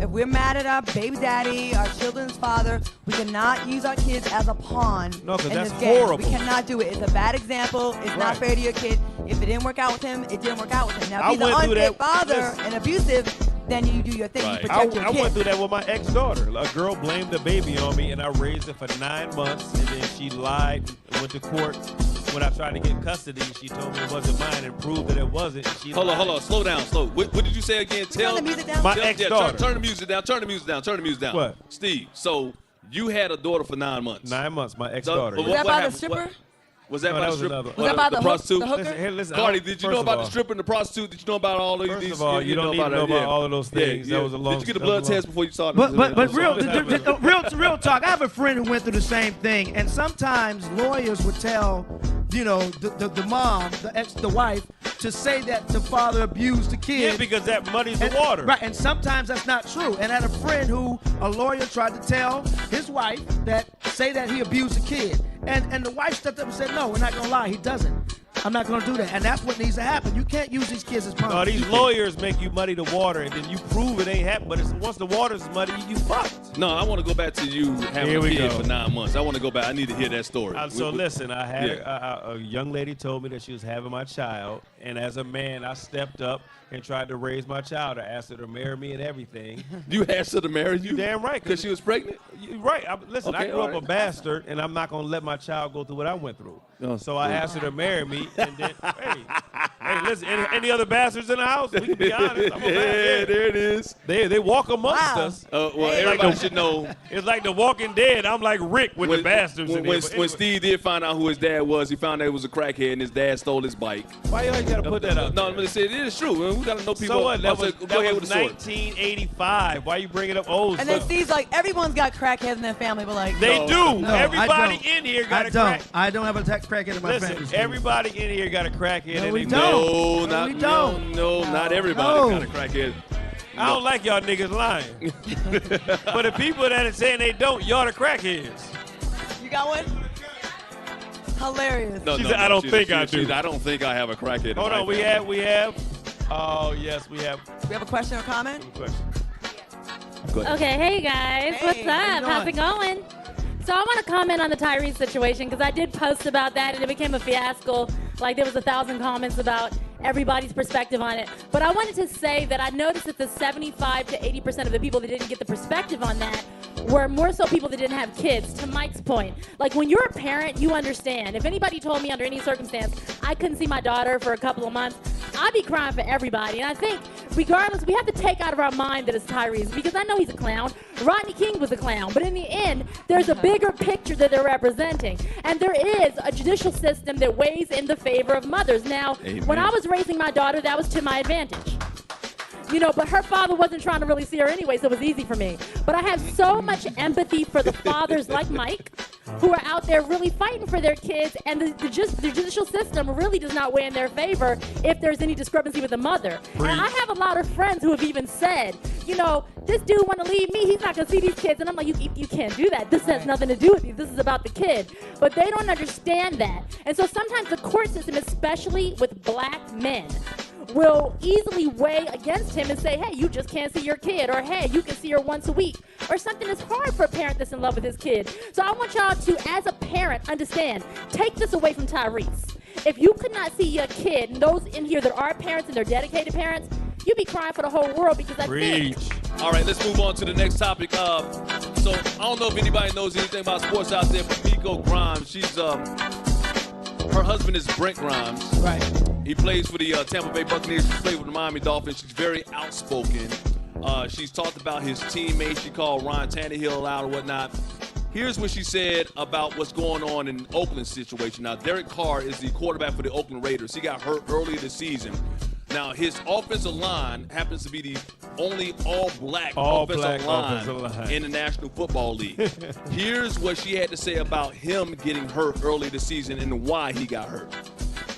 if we're mad at our baby daddy, our children's father, we cannot use our kids as a pawn No, 'cause in that's this game. horrible. We cannot do it. It's a bad example. It's not fair to your kid. If it didn't work out with him, it didn't work out with him. Now, if he's an unfit father and abusive, then you do your thing. You protect your I kid. went through that with my ex-daughter. A girl blamed the baby on me, and I raised it for 9 months, and then she lied and went to court. When I tried to get custody, she told me it wasn't mine and proved that it wasn't. Hold on, slow down. What did you say again? Turn the music down. My ex-daughter. Turn the music down. Turn the music down. What? Steve, so you had a daughter for 9 months. 9 months, my ex-daughter. Was that by the stripper? Was that No, by that the stripper? was another- Was that by the prostitute? hooker? Listen, here, listen. Cardi, did you know First of about all- the stripper and the prostitute? Did you know about all of these? First of all, you don't need to know about all of those things. That was a long- Did you get a that blood was a long- test before you started? But real talk. I have a friend who went through the same thing, and sometimes lawyers would tell, the mom, the wife, to say that the father abused the kid. Yeah, because that muddies the water. Right, and sometimes that's not true. And I had a friend who a lawyer tried to tell his wife say that he abused the kid, and the wife stepped up and said, no, we're not gonna lie, he doesn't. I'm not gonna do that, and that's what needs to happen. You can't use these kids as pawns. No, these lawyers make you muddy the water, and then you prove it ain't happened. But once the water's muddy, you fucked. No, I want to go back to you having Here a we kid go. for 9 months. I want to go back. I need to hear that story. Listen, I had a young lady told me that she was having my child, and as a man, I stepped up and tried to raise my child. I asked her to marry me and everything. You asked her to marry you? Damn right. Because she was pregnant? Right. Listen, I Okay, grew all up right. a bastard, and I'm not going to let my child go through what I went through. So I asked her to marry me, and then, hey, listen, any other bastards in the house? We can be honest. I'm a Yeah, there it is. They walk amongst us. Well, everybody should know. It's like The Walking Dead. I'm like Rick with the bastards in there. But When anyway. Steve did find out who his dad was, he found out he was a crackhead and his dad stole his bike. Why you always got to put that up? No, I'm going to say it is true. Man. We got to know people. So what? That was, go ahead with the story. 1985. Why you bringing up old And then stuff? Steve's like, everyone's got crackheads in their family, but like, They do. No, Everybody I don't. in here got I a don't. crack. I don't have a crackhead in my Listen, family. everybody in here got a crackhead. No, in we their don't. family. No, not everybody got a crackhead. I don't like y'all niggas lying. But the people that are saying they don't, y'all the crackheads. you got one? Hilarious. No, She no, said, no, I don't she- think she- I she- do. I don't think I have a crackhead. Hold in my on, we family. have. Oh, yes, we have. We have a question or comment? Go ahead. Okay, hey guys, Hey, what's how you up? How's it going? So I want to comment on the Tyrese situation because I did post about that and it became a fiasco. Like there was 1,000 comments about everybody's perspective on it. But I wanted to say that I noticed that the 75 to 80% of the people that didn't get the perspective on that were more so people that didn't have kids, to Mike's point. Like when you're a parent, you understand. If anybody told me under any circumstance I couldn't see my daughter for a couple of months, I'd be crying for everybody. And I think regardless, we have to take out of our mind that it's Tyrese because I know he's a clown. Rodney King was a clown. But in the end, there's a bigger picture that they're representing. And there is a judicial system that weighs in the favor of mothers. Now, when I was raising my daughter, that was to my advantage. You know, but her father wasn't trying to really see her anyway, so it was easy for me. But I have so much empathy for the fathers like Mike who are out there really fighting for their kids, and the judicial system really does not weigh in their favor if there's any discrepancy with the mother. And I have a lot of friends who have even said, you know, this dude want to leave me, he's not going to see these kids. And I'm like, you can't do that. This has nothing to do with you. This is about the kid. But they don't understand that. And so sometimes the court system, especially with black men, will easily weigh against him and say, hey, you just can't see your kid, or hey, you can see her once a week, or something that's hard for a parent that's in love with his kid. So I want y'all to, as a parent, understand, take this away from Tyrese. If you could not see your kid, and those in here that are parents and they're dedicated parents, you'd be crying for the whole world because I think All right, let's move on to the next topic. So I don't know if anybody knows anything about sports out there, but Miko Grimes, she's her husband is Brent Grimes. Right. He plays for the Tampa Bay Buccaneers. She plays with the Miami Dolphins. She's very outspoken. She's talked about his teammates. She called Ryan Tannehill out or whatnot. Here's what she said about what's going on in Oakland's situation. Now, Derek Carr is the quarterback for the Oakland Raiders. He got hurt earlier this season. Now, his offensive line happens to be the only all-black offensive line in the National Football League. Here's what she had to say about him getting hurt early this season and why he got hurt.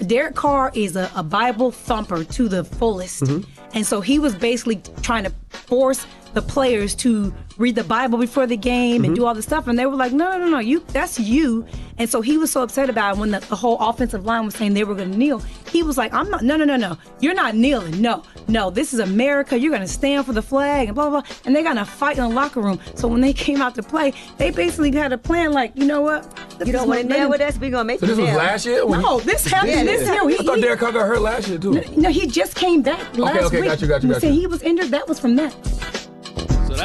Derek Carr is a Bible thumper to the fullest. And so he was basically trying to force the players to read the Bible before the game and do all this stuff. And they were like, no, that's you. And so he was so upset about it when the whole offensive line was saying they were going to kneel. He was like, no, you're not kneeling. No, this is America. You're going to stand for the flag and blah, blah, blah. And they're going to fight in the locker room. So when they came out to play, they basically had a plan like, you know what? You don't want to kneel with us? We're going to make you kneel. So this was last year? No, this happened this year. I thought Derek Carr got hurt last year, too. No, he just came back last week. Got you. He was injured. That was from that.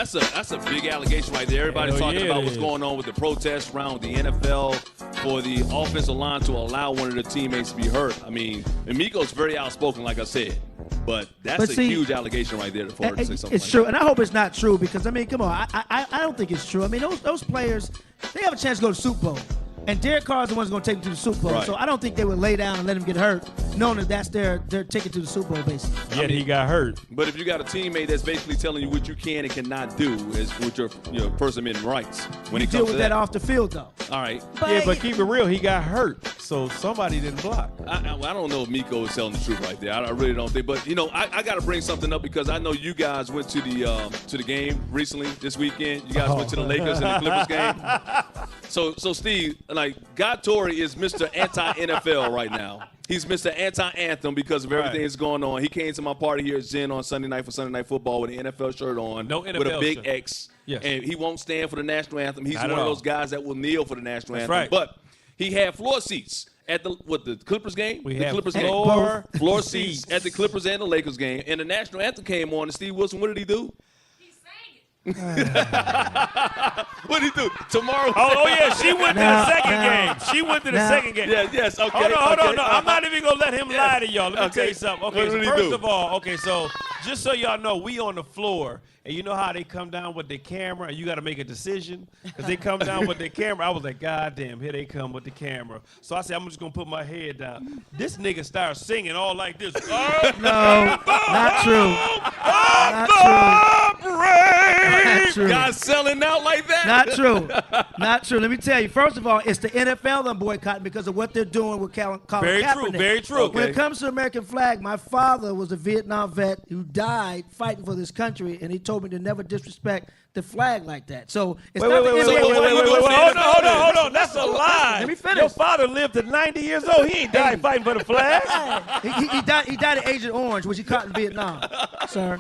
So that's a big allegation right there. Everybody's talking about what's going on with the protests around the NFL for the offensive line to allow one of their teammates to be hurt. I mean, Miko's very outspoken, like I said, but that's a huge allegation right there for her to say something. It's true, and I hope it's not true because I mean, come on, I don't think it's true. I mean, those players, they have a chance to go to the Super Bowl. And Derek Carr is the one who's going to take him to the Super Bowl. Right. So I don't think they would lay down and let him get hurt, knowing that that's their ticket to the Super Bowl, basically. Yet he got hurt. But if you got a teammate that's basically telling you what you can and cannot do is with your First Amendment rights. When you it deal comes with to that off the field, though. All right. But keep it real, he got hurt, so somebody didn't block. I don't know if Miko is telling the truth right there. I really don't think. But I got to bring something up because I know you guys went to the game recently this weekend. You guys went to the Lakers and the Clippers game. So Steve, like God Torrey is Mr. Anti-NFL right now. He's Mr. Anti-Anthem because of everything that's going on. He came to my party here at Xen on Sunday night for Sunday Night Football with an NFL shirt on, with a big X. Yes. And he won't stand for the national anthem. He's one of those guys that will kneel for the national anthem. Right. But he had floor seats at the Clippers game. We the have Clippers floor seats at the Clippers and the Lakers game. And the national anthem came on, and Steve Wilson, what did he do? What did he do? Tomorrow. Oh yeah, she went to the second game. She went to the second game. Yeah, yes, okay. Hold on. No, I'm not even going to let him lie to y'all. Let me tell you something. Okay, What did so he first do? of all, so just so y'all know, we on the floor. And you know how they come down with their camera and you got to make a decision? Because they come down with their camera. I was like, God damn, here they come with the camera. So I said, I'm just going to put my head down. This nigga started singing all like this. No, not true. Not true. Guys selling out like that? Not true. Let me tell you. First of all, it's the NFL that boycotting because of what they're doing with Colin Kaepernick. Very true. When it comes to the American flag, my father was a Vietnam vet who died fighting for this country, and he told me to never disrespect the flag like that. So it's wait, hold on. That's a lie. Let me finish. Your father lived to 90 years old. He ain't died fighting for the flag. He died at Agent Orange, which he caught in Vietnam, sir.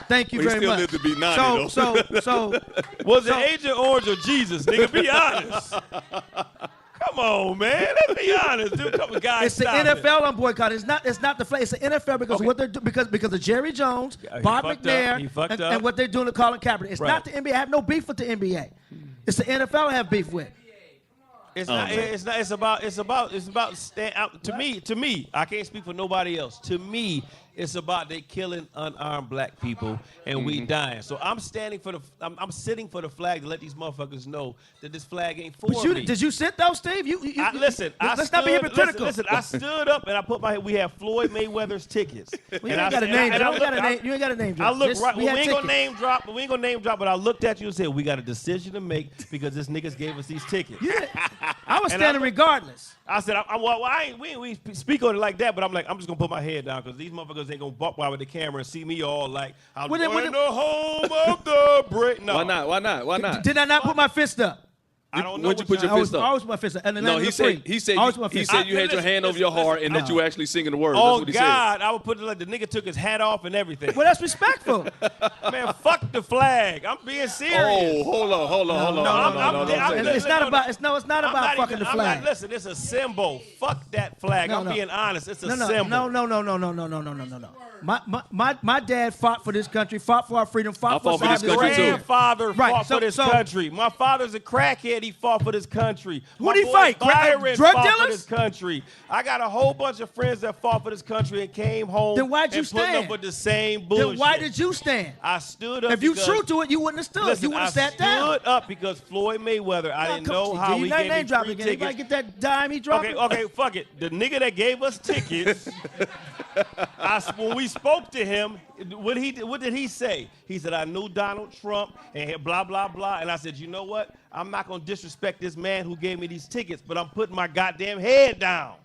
Thank you very much. He still lived to be 90, so was it Agent Orange or Jesus? Nigga, be honest. Come on, man. Let's be honest, dude. Come on, guys. It's the NFL I'm boycotting. It's not the flag. It's the NFL because of what they're because of Jerry Jones, Bob McNair, and what they're doing to Colin Kaepernick. It's not the NBA. I have no beef with the NBA. It's the NFL I have beef with. It's about to me. I can't speak for nobody else. To me, it's about they killing unarmed black people and we dying. So I'm sitting for the flag to let these motherfuckers know that this flag ain't for me. Did you sit though, Steve? Let's not be hypocritical. Listen, I stood up and I put we have Floyd Mayweather's tickets. You ain't got a name drop. I look right. We ain't gonna name drop. But I looked at you and said we got a decision to make because this niggas gave us these tickets. I was standing regardless. I said, we speak on it like that, but I'm just gonna put my head down because these motherfuckers ain't gonna walk by with the camera and see me all like I'm in the home of the break. No, why not? Did I not put my fist up? I don't know. When'd you put your fist up? I always put my fist up. And no, he said you had your hand over your heart and that you actually singing the words. Oh, that's what he God, said. I would put it like the nigga took his hat off and everything. Well, that's respectful. Man, fuck the flag. I'm being serious. Oh, hold on. It's not about fucking the flag. Listen, it's a symbol. Fuck that flag. I'm being honest. It's a symbol. No. My dad fought for this country, fought for our freedom, fought for this country too. My grandfather fought for this country. My father's a crackhead. He fought for this country. Who did he fight? Byron Drug fought dealers? for this country. I got a whole bunch of friends that fought for this country and came home. Then why'd you stand? Put up with the same bullshit. Then why did you stand? I stood up. If you true to it, you wouldn't have stood. Listen, You would have sat down. I stood up because Floyd Mayweather. I didn't know how he gave me free tickets. Anybody get that dime he dropped? Okay, fuck it. The nigga that gave us tickets when we spoke to him, what did he say? He said, I knew Donald Trump and blah, blah, blah. And I said, you know what? I'm not going to disrespect this man who gave me these tickets, but I'm putting my goddamn head down.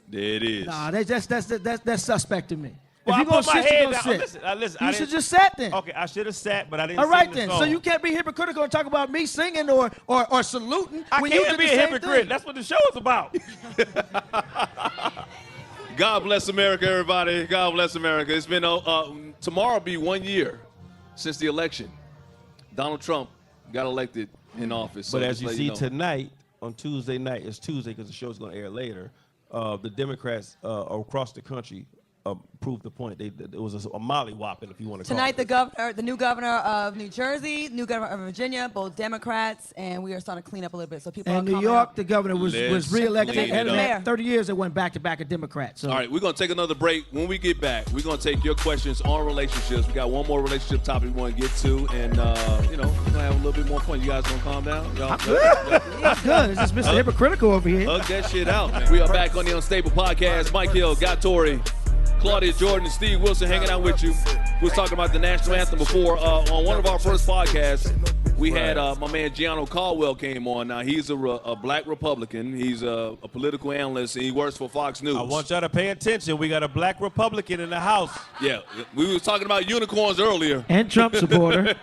There it is. Nah, that's suspect to me. Well, if you're going to sit, you're going down. to sit. Listen, You should just sat then. Okay, I should have sat, but I didn't All right sing then. the So song. you can't be hypocritical and talk about me singing or saluting. I when you can't did be the a same hypocrite. thing. That's what the show is about. God bless America, everybody. God bless America. It's been tomorrow will be 1 year since the election. Donald Trump got elected in office. So But just as you let see know. tonight, on Tuesday night, it's Tuesday because the show's going to air later, the Democrats across the country proved the point. It was a mollywhopping, if you want to call Tonight, it. the new governor of New Jersey, new governor of Virginia, both Democrats, and we are starting to clean up a little bit. So people And are New coming York, up. the governor was reelected. clean it Had up. 30 years that went back to back a Democrat. So. All right, we're going to take another break. When we get back, we're going to take your questions on relationships. We got one more relationship topic we want to get to, and, we're going to have a little bit more fun. You guys going to calm down? Y'all Good. It's just Mr. Hypocritical over here. Hug that shit out. We are back on the Unstable Podcast. Mike Hill, Guy Torrey, Claudia Jordan, and Steve Wilson hanging out with you. We was talking about the national anthem before. On one of our first podcasts, we had my man Gianno Caldwell came on. Now, he's a black Republican. He's a political analyst, and he works for Fox News. I want y'all to pay attention. We got a black Republican in the house. Yeah, we was talking about unicorns earlier. And Trump supporter.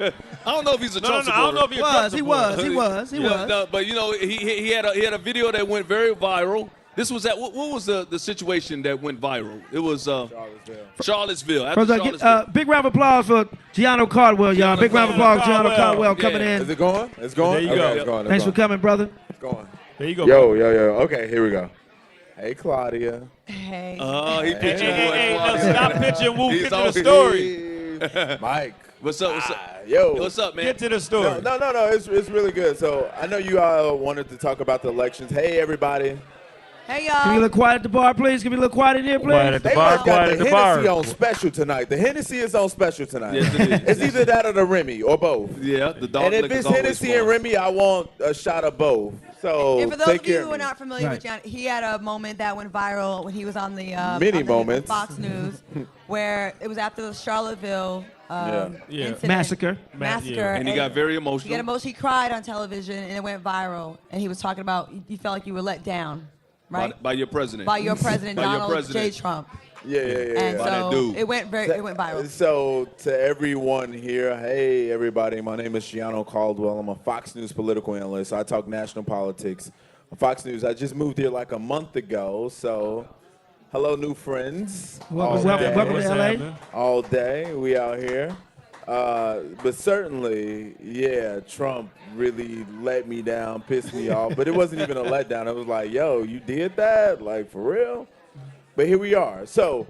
I don't know if he's a Trump supporter. I don't know if he's a Trump supporter. He was. No, but he had a video that went very viral. This was what was the situation that went viral? It was Charlottesville. After Charlottesville. Big round of applause for Gianno Caldwell, y'all. Big round of applause for Gianno Caldwell coming in. Is it going? It's going? There you Okay, go. it's going. Thanks for coming, brother. It's going. There you go. Yo. Okay, here we go. Hey, Claudia. Hey. Oh, he pitching Hey, Claudia. stop pitching, Woo. He's Get to the always- story. Mike. What's up? Yo. What's up, man? Get to the story. No. It's really good. So I know you all wanted to talk about the elections. Hey, everybody. Hey, Can we y'all. look quiet at the bar, please? Can we look quiet in here, please? Quiet at the They bar, must got quiet the at the Hennessy bar. on special tonight. The Hennessy is on special tonight. Yes, it is. It's either that or the Remy or both. Yeah, the dog And if liquor's it's always Hennessy fun. and Remy, I want a shot of both. So And for those take of you care who of are me. not familiar with John, he had a moment that went viral when he was on the Many on the moments. Fox News, where it was after the Charlottesville Yeah. incident. Massacre. Massacre. And he got very emotional. He got emotional. He cried on television, and it went viral. And he was talking about you felt like you were let down, right? By your president. By your president, By your Donald president. J. Trump. Yeah. And By that so dude. it went viral. So to everyone here, hey everybody, my name is Gianno Caldwell. I'm a Fox News political analyst. I talk national politics on Fox News. I just moved here like a month ago, so hello new friends. Welcome to LA. All day, we out here. But certainly, yeah, Trump really let me down, pissed me off. But it wasn't even a letdown. It was like, yo, you did that? Like, for real? But here we are. So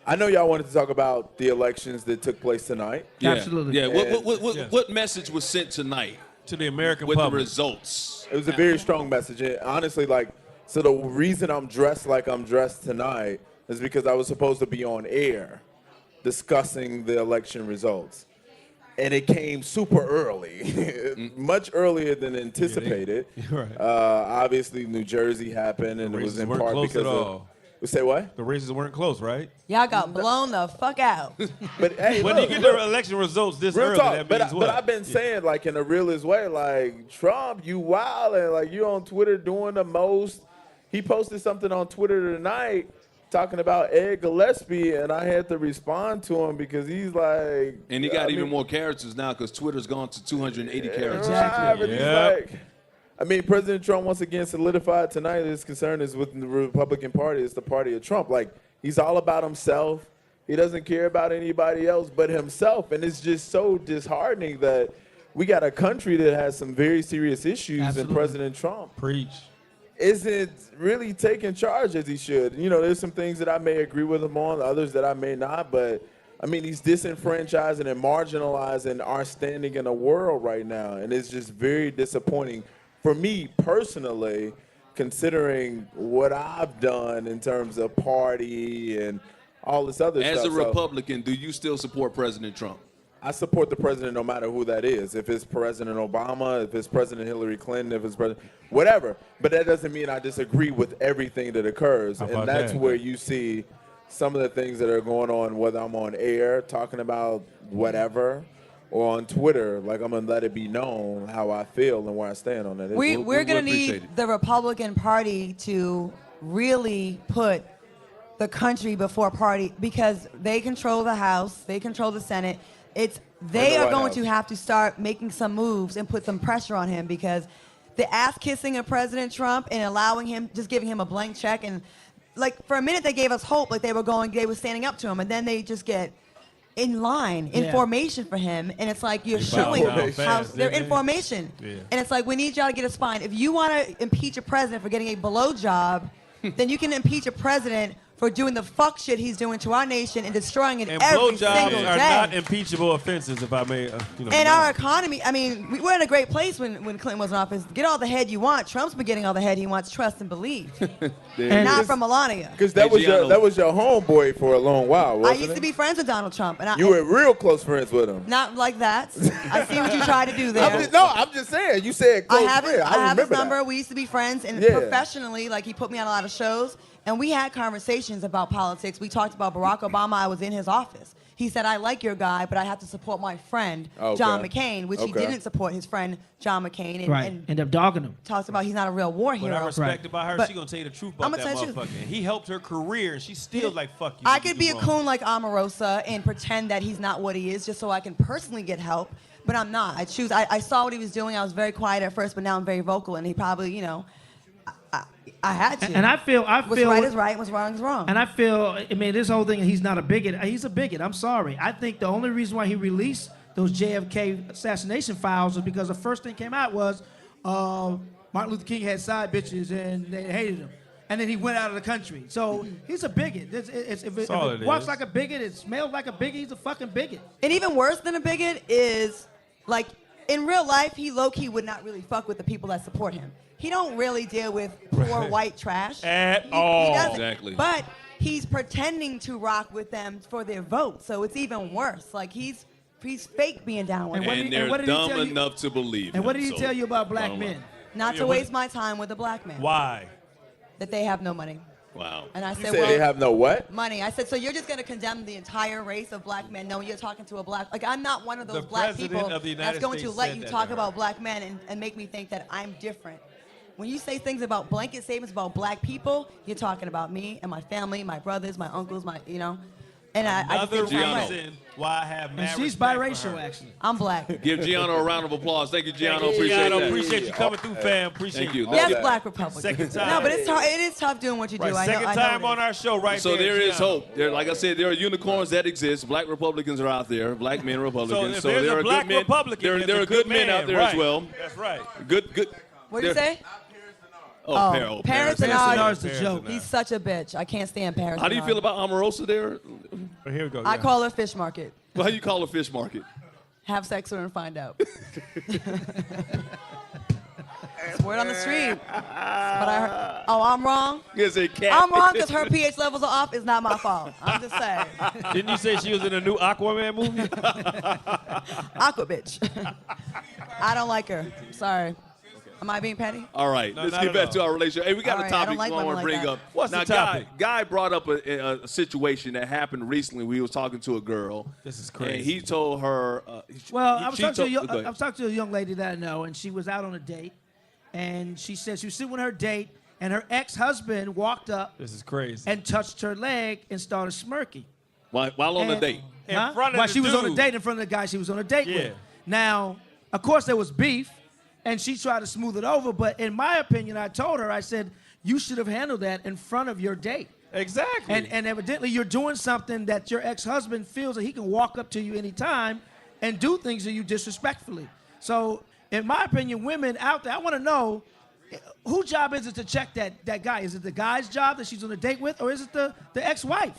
I know y'all wanted to talk about the elections that took place tonight. Yeah. Absolutely. Yeah. And What message was sent tonight To the American with the public. results? It was a very strong message. And honestly, so the reason I'm dressed like I'm dressed tonight is because I was supposed to be on air discussing the election results. And it came super early, much earlier than anticipated. Right. Obviously, New Jersey happened, and The it was races in weren't part close because at of. all. We say what? The races weren't close, right? Y'all got blown the fuck out. But hey, When look, you get look. the election results this Real early, talk, that but, means what? but I've been saying, like, in the realest way, like, Trump, you wildin', like, you on Twitter doing the most. He posted something on Twitter tonight talking about Ed Gillespie, and I had to respond to him because he's like... And he got I even mean, more characters now because Twitter's gone to 280 characters. right, but he's Yep. like... I mean, President Trump once again solidified tonight his concern is with the Republican Party. It's the party of Trump. Like, he's all about himself. He doesn't care about anybody else but himself. And it's just so disheartening that we got a country that has some very serious issues, Absolutely. and President Trump Preach. isn't really taking charge as he should. You know, there's some things that I may agree with him on, others that I may not, but I mean, he's disenfranchising and marginalizing our standing in the world right now, and it's just very disappointing for me personally, considering what I've done in terms of party and all this other stuff. As a So Republican, do you still support President Trump? I support the president no matter who that is. If it's President Obama, if it's President Hillary Clinton, if it's President, whatever. But that doesn't mean I disagree with everything that occurs. How And about that's that? where you see some of the things that are going on, whether I'm on air talking about whatever, or on Twitter, like I'm gonna let it be known how I feel and where I stand on that. We're going to need the Republican Party to really put the country before party, because they control the House, they control the Senate. They are going to have to start making some moves and put some pressure on him, because the ass kissing of President Trump and allowing him, just giving him a blank check, and like for a minute they gave us hope, like they were standing up to him, and then they just get in line, in formation for him, and it's like you're showing how they're in formation. And it's like, we need y'all to get a spine. If you want to impeach a president for getting a blowjob, then you can impeach a president for doing the fuck shit he's doing to our nation and destroying it every single day. Blowjobs are not impeachable offenses, if I may. And our economy, I mean, we were in a great place when Clinton was in office. Get all the head you want. Trump's been getting all the head he wants. Trust and believe. And not from Melania. Because that was your homeboy for a long while, wasn't I used to be friends with Donald Trump. And you were real close friends with him. Not like that. I see what you tried to do there. I'm just saying. You said close friend. I have his number. We used to be friends, and professionally, like, he put me on a lot of shows. And we had conversations about politics. We talked about Barack Obama. I was in his office. He said, I like your guy, but I have to support my friend, John McCain, which he didn't support his friend, John McCain. And end up dogging him. Talks about he's not a real war hero. What I respect about her, she's going to tell you the truth about that motherfucker. And he helped her career, and she's still like, fuck you. I could be a coon like Omarosa and pretend that he's not what he is just so I can personally get help, but I'm not. I saw what he was doing. I was very quiet at first, but now I'm very vocal, and he probably, I had to. And I feel what's right is right, and what's wrong is wrong. And I feel, I mean, this whole thing, he's not a bigot. He's a bigot. I'm sorry. I think the only reason why he released those JFK assassination files was because the first thing came out was Martin Luther King had side bitches and they hated him. And then he went out of the country. So he's a bigot. If it walks like a bigot, it smells like a bigot, he's a fucking bigot. And even worse than a bigot is, like, in real life, he low-key would not really fuck with the people that support him. He don't really deal with poor white trash. At all. He doesn't. Exactly. But he's pretending to rock with them for their vote. So it's even worse. Like, he's fake being down with them. And they're dumb enough to believe And what did he tell you about black men? Not to waste my time with a black man. Why? That they have no money. Wow. And I You said, said they have no what? Money. I said, so you're just going to condemn the entire race of black men? No, you're talking to a black... Like, I'm not one of those black people that's going to let you talk about black men and make me think that I'm different. When you say things about blanket statements about black people, you're talking about me and my family, my brothers, my uncles, and I Another just think reason why I have mad And she's respect for biracial, her. actually. I'm black. Give Gianno a round of applause. Thank you, Gianno. Thank you, Appreciate Gianno. that. Appreciate you coming through, fam. Appreciate Thank you. Yes, black Republican. Second time. No, but it is tough doing what you do. I know, Second I know time it on is. our show right So there. there is Gianno. hope. Like I said, there are unicorns that exist. Black Republicans are out there. Black men Republicans. if there's there a are black good men. Republican, There there's are a good good men man, out there as right. well. That's right. Good. What did you say? Paris Bernard's Bernard's the the joke. He's such a bitch. I can't stand Paris. How do you feel about Omarosa there? Here we go. I call her fish market. How you call a fish market? Have sex with her and find out. It's word on the street. But I'm wrong? Is it cat? I'm wrong because her pH levels are off. It's not my fault. I'm just saying. Didn't you say she was in a new Aquaman movie? Aqua bitch. I don't like her. Sorry. Am I being petty? All right, No, let's not get at back all. to our relationship. Hey, we got All a right, I topic don't like I want women to like bring that. up. What's the now, topic? Guy brought up a situation that happened recently. We was talking to a girl. This is crazy. And he told her. Well, I was she talking told- to I was talking to a young lady that I know, and she was out on a date, and she said she was sitting with her date, and her ex-husband walked up This is crazy. and touched her leg and started smirking. While on the And- date. In Huh? front of While the she was on a dude. date in front of the guy she was on a date Yeah. with. Now, of course, there was beef, and she tried to smooth it over. But in my opinion, I told her, I said, you should have handled that in front of your date. Exactly. And evidently, you're doing something that your ex-husband feels that he can walk up to you anytime and do things to you disrespectfully. So, in my opinion, women out there, I want to know, whose job is it to check that guy? Is it the guy's job that she's on a date with, or is it the ex-wife?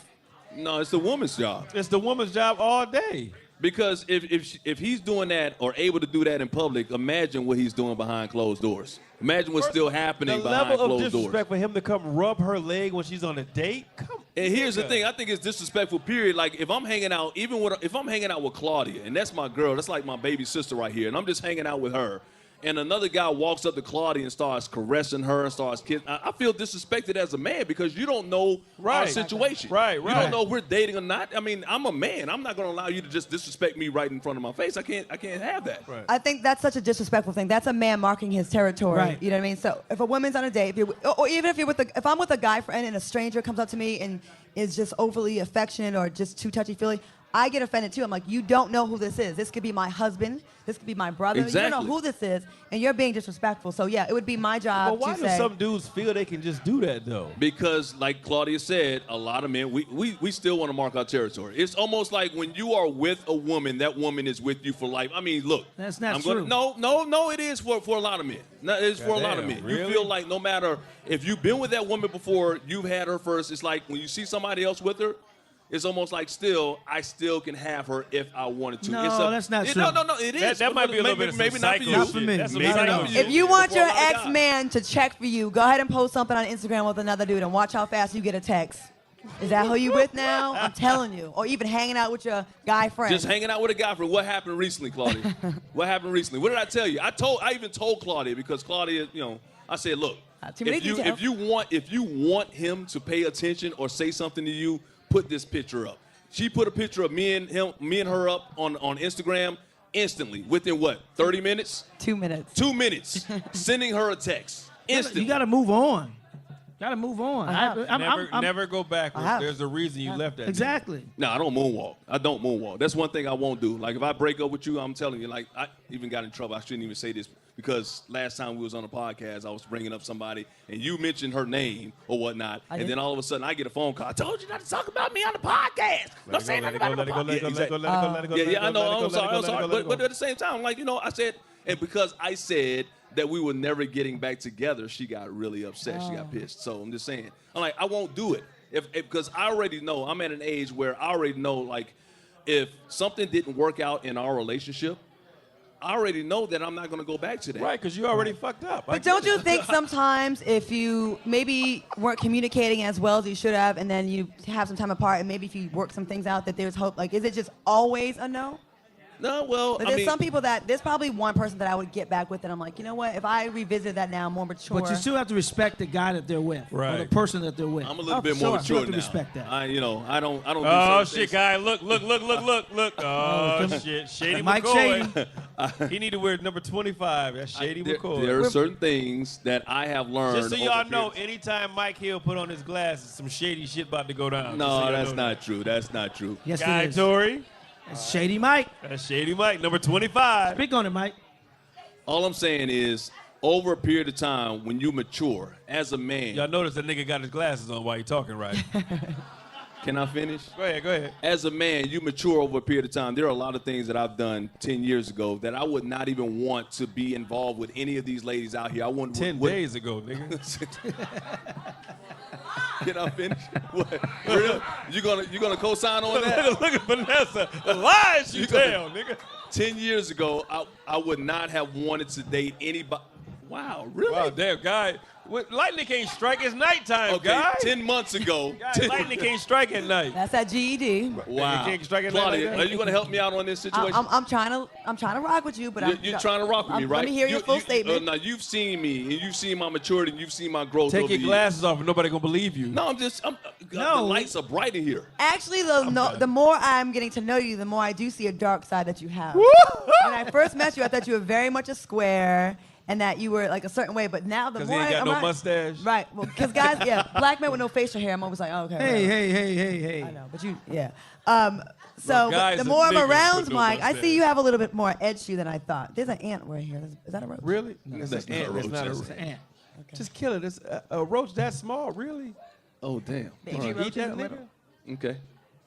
No, it's the woman's job. It's the woman's job all day. Because if he's doing that or able to do that in public, imagine what he's doing behind closed doors. Imagine what's still happening The behind level of closed doors. disrespect for him to come rub her leg when she's on a date? Come And here's the nigga. thing, I think it's disrespectful, period. Like, if I'm hanging out, if I'm hanging out with Claudia, and that's my girl, that's like my baby sister right here, and I'm just hanging out with her, and another guy walks up to Claudia and starts caressing her and starts kissing, I feel disrespected as a man because you don't know our situation. Right. You don't know if we're dating or not. I mean, I'm a man. I'm not going to allow you to just disrespect me right in front of my face. I can't have that. Right. I think that's such a disrespectful thing. That's a man marking his territory. Right. You know what I mean? So if a woman's on a date, or even if I'm with a guy friend and a stranger comes up to me and is just overly affectionate or just too touchy-feely, I get offended too. I'm like, you don't know who this is. This could be my husband. This could be my brother. Exactly. You don't know who this is, and you're being disrespectful. So yeah, it would be my job But why to do say. some dudes feel they can just do that though? Because, like Claudia said, a lot of men, we still want to mark our territory. It's almost like when you are with a woman, that woman is with you for life. I mean, look. That's not true. No, it is for a lot of men. No, it's for a lot of men. Really? You feel like no matter if you've been with that woman before, you've had her first. It's like when you see somebody else with her, it's almost like I still can have her if I wanted to. No, that's not true. No, it is. That might be a little bit of maybe some not for you. psycho shit. That's Maybe not for you. If you want For a your lot of guys. ex-man to check for you, go ahead and post something on Instagram with another dude and watch how fast you get a text. Is that who you with now? I'm telling you. Or even hanging out with your guy friend. Just hanging out with a guy friend. What happened recently, Claudia? What happened recently? What did I tell you? I even told Claudia because Claudia, I said, look, too many details. if you want him to pay attention or say something to you, put this picture up. She put a picture of me and her up on Instagram instantly. Within what? 30 minutes? 2 minutes. 2 minutes. Sending her a text instantly. You got to move on. Got to move on. Never go backwards. There's a reason you left that. Exactly. No, I don't moonwalk. I don't moonwalk. That's one thing I won't do. Like, if I break up with you, I'm telling you, like, I even got in trouble. I shouldn't even say this because last time we was on a podcast, I was bringing up somebody, and you mentioned her name or whatnot, and then all of a sudden I get a phone call. I told you not to talk about me on the podcast. Don't say nothing about the podcast. Yeah, I know. I'm sorry. But at the same time, like, I said, and because I said that we were never getting back together, she got really upset. She got pissed. So I'm just saying, I'm like, I won't do it because I already know. I'm at an age where I already know, like, if something didn't work out in our relationship, I already know that I'm not going to go back to that. Right, because you already fucked up. But don't you think sometimes if you maybe weren't communicating as well as you should have, and then you have some time apart, and maybe if you work some things out, that there's hope? Like, is it just always a no? No, well, But there's some people there's probably one person that I would get back with, and I'm like, you know what? If I revisit that now, more mature. But you still have to respect the guy that they're with, or the person that they're with. I'm a little bit more mature You have to now. respect that. I don't. Oh do shit, guy! Look! Oh shit, Shady Mike McCoy. He need to wear number 25. That's Shady McCoy. There are certain things that I have learned. Just so y'all know, anytime Mike Hill put on his glasses, some shady shit about to go down. No, that's not true. That's not true. Yes, Guy it is. Tory. It's Shady Mike. That's Shady Mike, number 25. Speak on it, Mike. All I'm saying is, over a period of time, when you mature as a man. Y'all notice that nigga got his glasses on while he talking, right? Can I finish? Go ahead. As a man, you mature over a period of time. There are a lot of things that I've done 10 years ago that I would not even want to be involved with any of these ladies out here. I wouldn't. 10 days ago, nigga. Can I finish? What? Real? You gonna co-sign on that? Look at Vanessa. The lies you tell, nigga. 10 years ago, I would not have wanted to date anybody. Wow, really? Wow, damn, guy. Lightning can't strike. It's nighttime, Okay, guy. 10 months ago. Lightning can't strike at night. That's that GED. Wow. Can't strike at night Claudia, like are that? you going to help me out on this situation? I'm trying to rock with you, but You're trying to rock with me, right? Let me hear your full statement. Now, you've seen me, and you've seen my maturity, and you've seen my growth Take over your the years. glasses off and nobody gonna believe you. No, the lights are bright in here. Actually, the more I'm getting to know you, the more I do see a dark side that you have. When I first met you, I thought you were very much a square and that you were like a certain way. But now the more he ain't got no mustache. Right. Well, because guys, black men with no facial hair, I'm always like, oh, okay. Hey. I know, but so guys the and more I'm niggas around with no Mike, I mustache. see you have a little bit more edge to you than I thought. There's an ant right here. Is that a roach? Really? No, That's that's not a roach, that's It's an an ant. Just kill it. It's a roach that small, really? Oh, damn. Baby All right. roaches Eat that are little. nigga? Okay.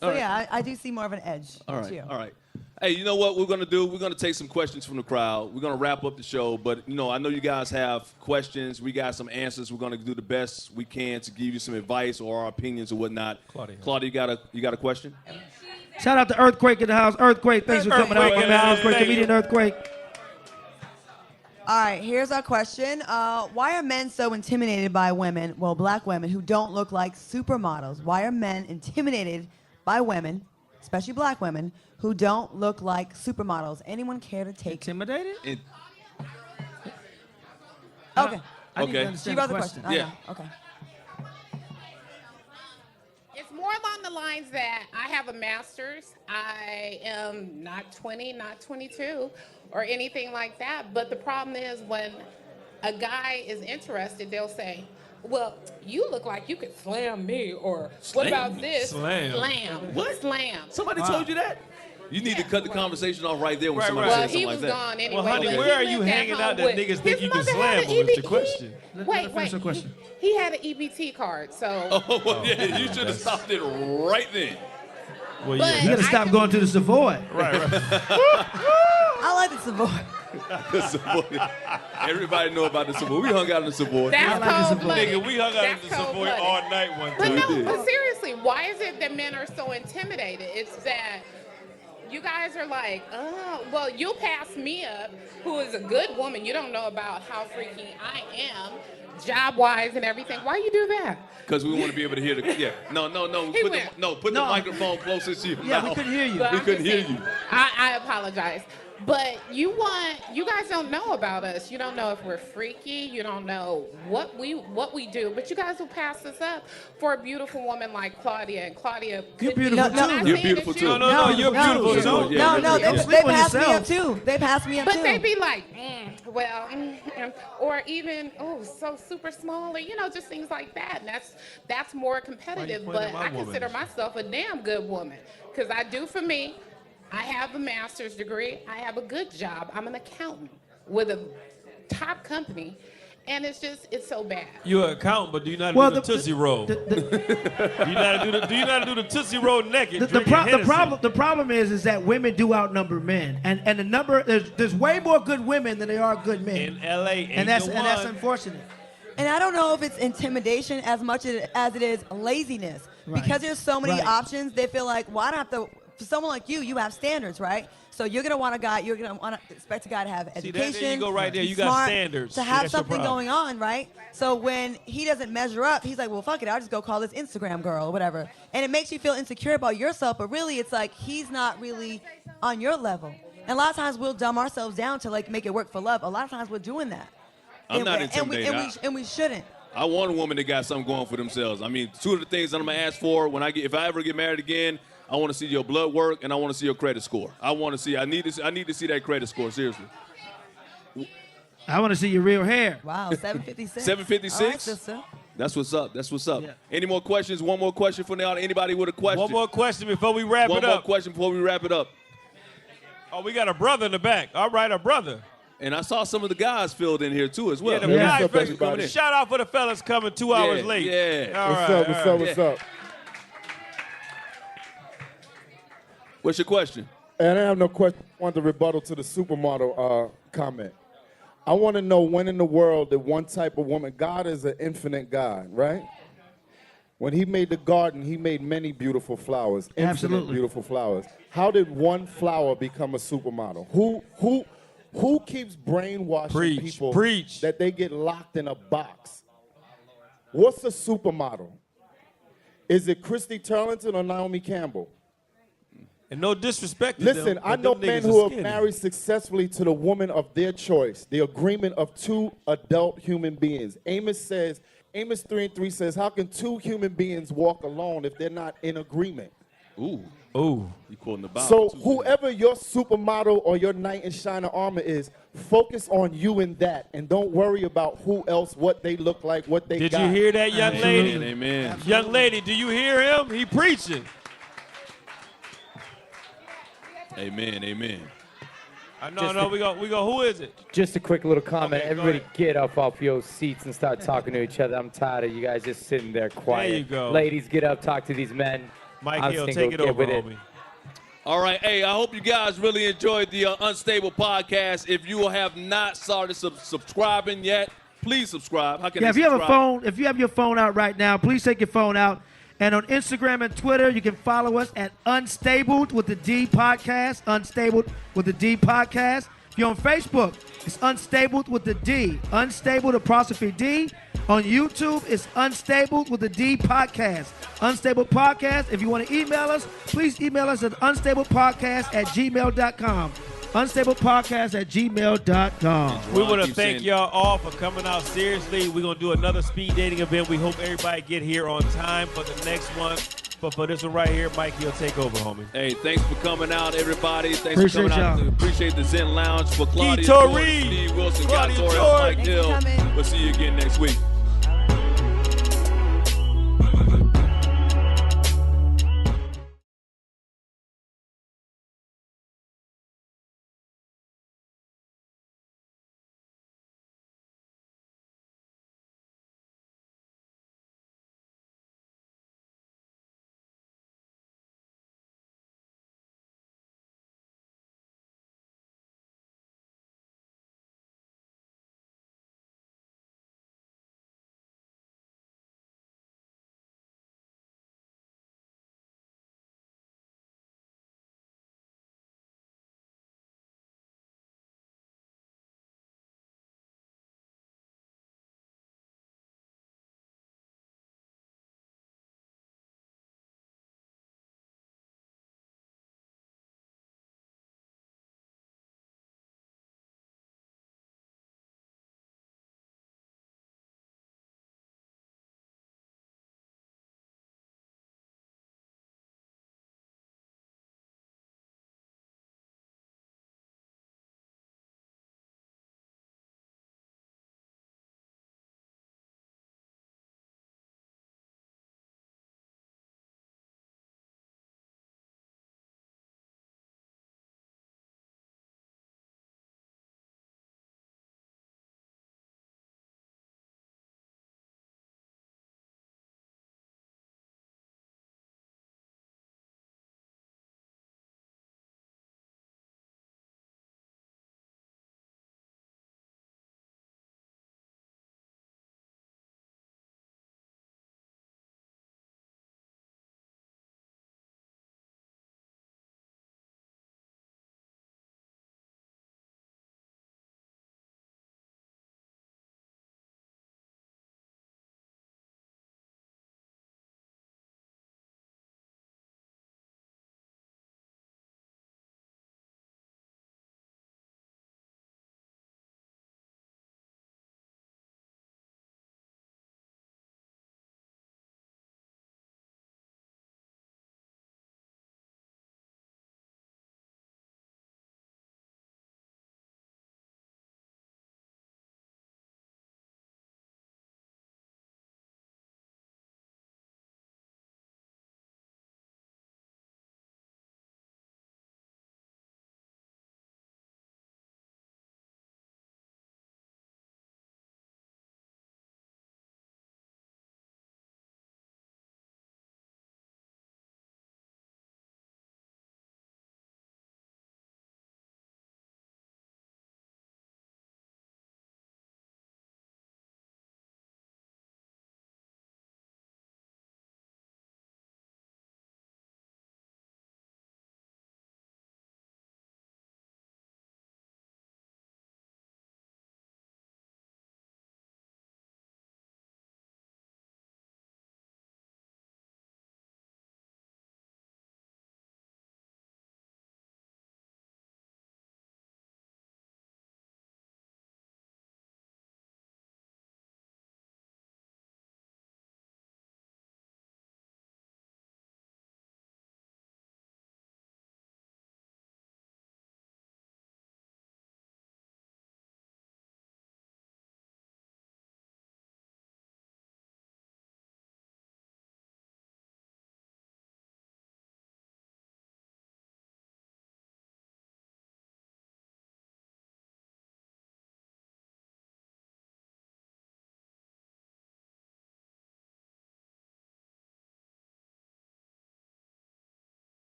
So yeah, I do see more of an edge. All to you. right, all right. Hey, you know what we're going to do? We're going to take some questions from the crowd. We're going to wrap up the show, but, I know you guys have questions. We got some answers. We're going to do the best we can to give you some advice or our opinions or whatnot. Claudia, you got a question? Shout out to Earthquake in the house. Earthquake, thanks for coming out, my man. Earthquake, comedian Earthquake. All right, here's our question. Why are men so intimidated by women, black women, who don't look like supermodels? Why are men intimidated by women, especially black women, who don't look like supermodels? Anyone care to take? Intimidated? Okay. I need to Okay. understand She wrote the the question. question. I Yeah. know. Okay. It's more along the lines that I have a master's. I am not 20, not 22, or anything like that. But the problem is when a guy is interested, they'll say, well, you look like you could slam me, or what about this? Slam. Slam. What? Slam. Somebody told you that? You need to cut the conversation off right there when Right, somebody right. says Well, something he like was that. gone anyway. Well, honey, but where are he you lived at hanging home out that with- niggas think his you can mother slam had them? an Is the EB question. Finish Wait. the question. He had an EBT card, so. Oh, well, yeah, you should have stopped it right then. Well, But- yeah. You gotta stop going to the Savoy. Right. I like the Savoy. The Savoy. Everybody know about the Savoy. We hung out in the Savoy. That's cold-blooded. Nigga, we hung out That's at the Savoy cold-blooded. all night one But time. no, but seriously, why is it that men are so intimidated? It's that you guys are like, oh, well, you'll pass me up, who is a good woman. You don't know about how freaky I am, job-wise and everything. Why you do that? Because we want to be able to hear the. Yeah. No. He Put went- the microphone closer to your Yeah, mouth. we couldn't hear you. But We I'm couldn't just hear saying, you. I apologize. But you guys don't know about us. You don't know if we're freaky. You don't know what we do. But you guys will pass us up for a beautiful woman like Claudia. And Claudia, You're could be- beautiful I'm not too. saying You're that beautiful you- too. No, you're beautiful Yeah, too. yeah, No, yeah. they sleep on passed me up yourself. too. They passed me up But too. they be like, or even, so super small, or, just things like that. And that's more competitive. Why you But pointing at I my consider woman? myself a damn good woman. Because I do for me. I have a master's degree. I have a good job. I'm an accountant with a top company. And it's so bad. You're an accountant, but do you know how Well, to do the Tootsie Roll? Do you know how to do the Tootsie Roll naked? The drinking Hennessy? problem is that women do outnumber men, and the number there's way more good women than there are good men. In L.A. ain't and that's the and that's one. unfortunate. And I don't know if it's intimidation as much as it is laziness. Right. Because there's so many Right. options, they feel like, well, I don't have to. For someone like you have standards, right? So you're gonna want a guy. You're gonna want to expect a guy to have See, education. there you go right there. be You got smart, standards. To See, have that's your something problem. going on, right? So when he doesn't measure up, he's like, well, fuck it. I'll just go call this Instagram girl or whatever. And it makes you feel insecure about yourself. But really, it's like he's not really on your level. And a lot of times we'll dumb ourselves down to like make it work for love. A lot of times we're doing that. I'm And not we- intimidated. And we shouldn't. I want a woman that got something going for themselves. I mean, two of the things that I'm gonna ask for if I ever get married again, I want to see your blood work and I want to see your credit score. I need to see that credit score, seriously. I want to see your real hair. Wow, 756. 756? All right, sister. That's what's up. That's what's up. Yeah. Any more questions? One more question for now. Anybody with a question? One more question before we wrap One it more up. question before we wrap it up. Oh, we got a brother in the back. All right, a brother. And I saw some of the guys filled in here too as well. Yeah, the Yeah. guys, What's up, first- everybody? shout out for the fellas coming 2 hours late. Yeah. All What's right, up? What's all up? right. What's up? What's your question? And I have no question. I want the rebuttal to the supermodel comment. I want to know when in the world did one type of woman, God is an infinite God, right? When he made the garden, he made many beautiful flowers, infinite Absolutely. beautiful flowers. How did one flower become a supermodel? Who keeps brainwashing people that they get locked in a box? What's a supermodel? Is it Christy Turlington or Naomi Campbell? And no disrespect to Listen, them, I but know them men niggas who are have skinny. married successfully to the woman of their choice, the agreement of two adult human beings. Amos 3:3 says, how can two human beings walk alone if they're not in agreement? Ooh. Ooh. You quoting the Bible. So too. whoever your supermodel or your knight in shining armor is, focus on you and that, and don't worry about who else, what they look like, what they Did got. you hear that, young lady? Amen. Amen. Young lady, do you hear him? He preaching. Amen. Amen. No, we go. Who is it? Just a quick little comment. Okay, go Everybody ahead. get up off your seats and start talking to each other. I'm tired of you guys just sitting there quiet. There you go. Ladies, get up, talk to these men. Mike I'm Hill, single, take it get over, with it. homie. All right. Hey, I hope you guys really enjoyed the Unstable podcast. If you have not started subscribing yet, please subscribe. How can Yeah, they if you have a subscribe? phone, if you have your phone out right now, please take your phone out. And on Instagram and Twitter, you can follow us at Unstabled with the D podcast. Unstabled with the D podcast. If you're on Facebook, it's Unstabled with the D. Unstabled apostrophe D. On YouTube, it's Unstabled with the D podcast. Unstable podcast. If you want to email us, please email us at unstablepodcast@gmail.com. unstablepodcast@gmail.com. We want to thank y'all all for coming out. Seriously, we're going to do another speed dating event. We hope everybody get here on time for the next one. But for this one right here, Mike, you'll take over, homie. Hey, thanks for coming out, everybody. Thanks Appreciate for coming out. y'all. Appreciate the Xen Lounge for Claudia, Torre, Steve Wilson, Claudia Torre, Torre. Mike Hill. We'll see you again next week.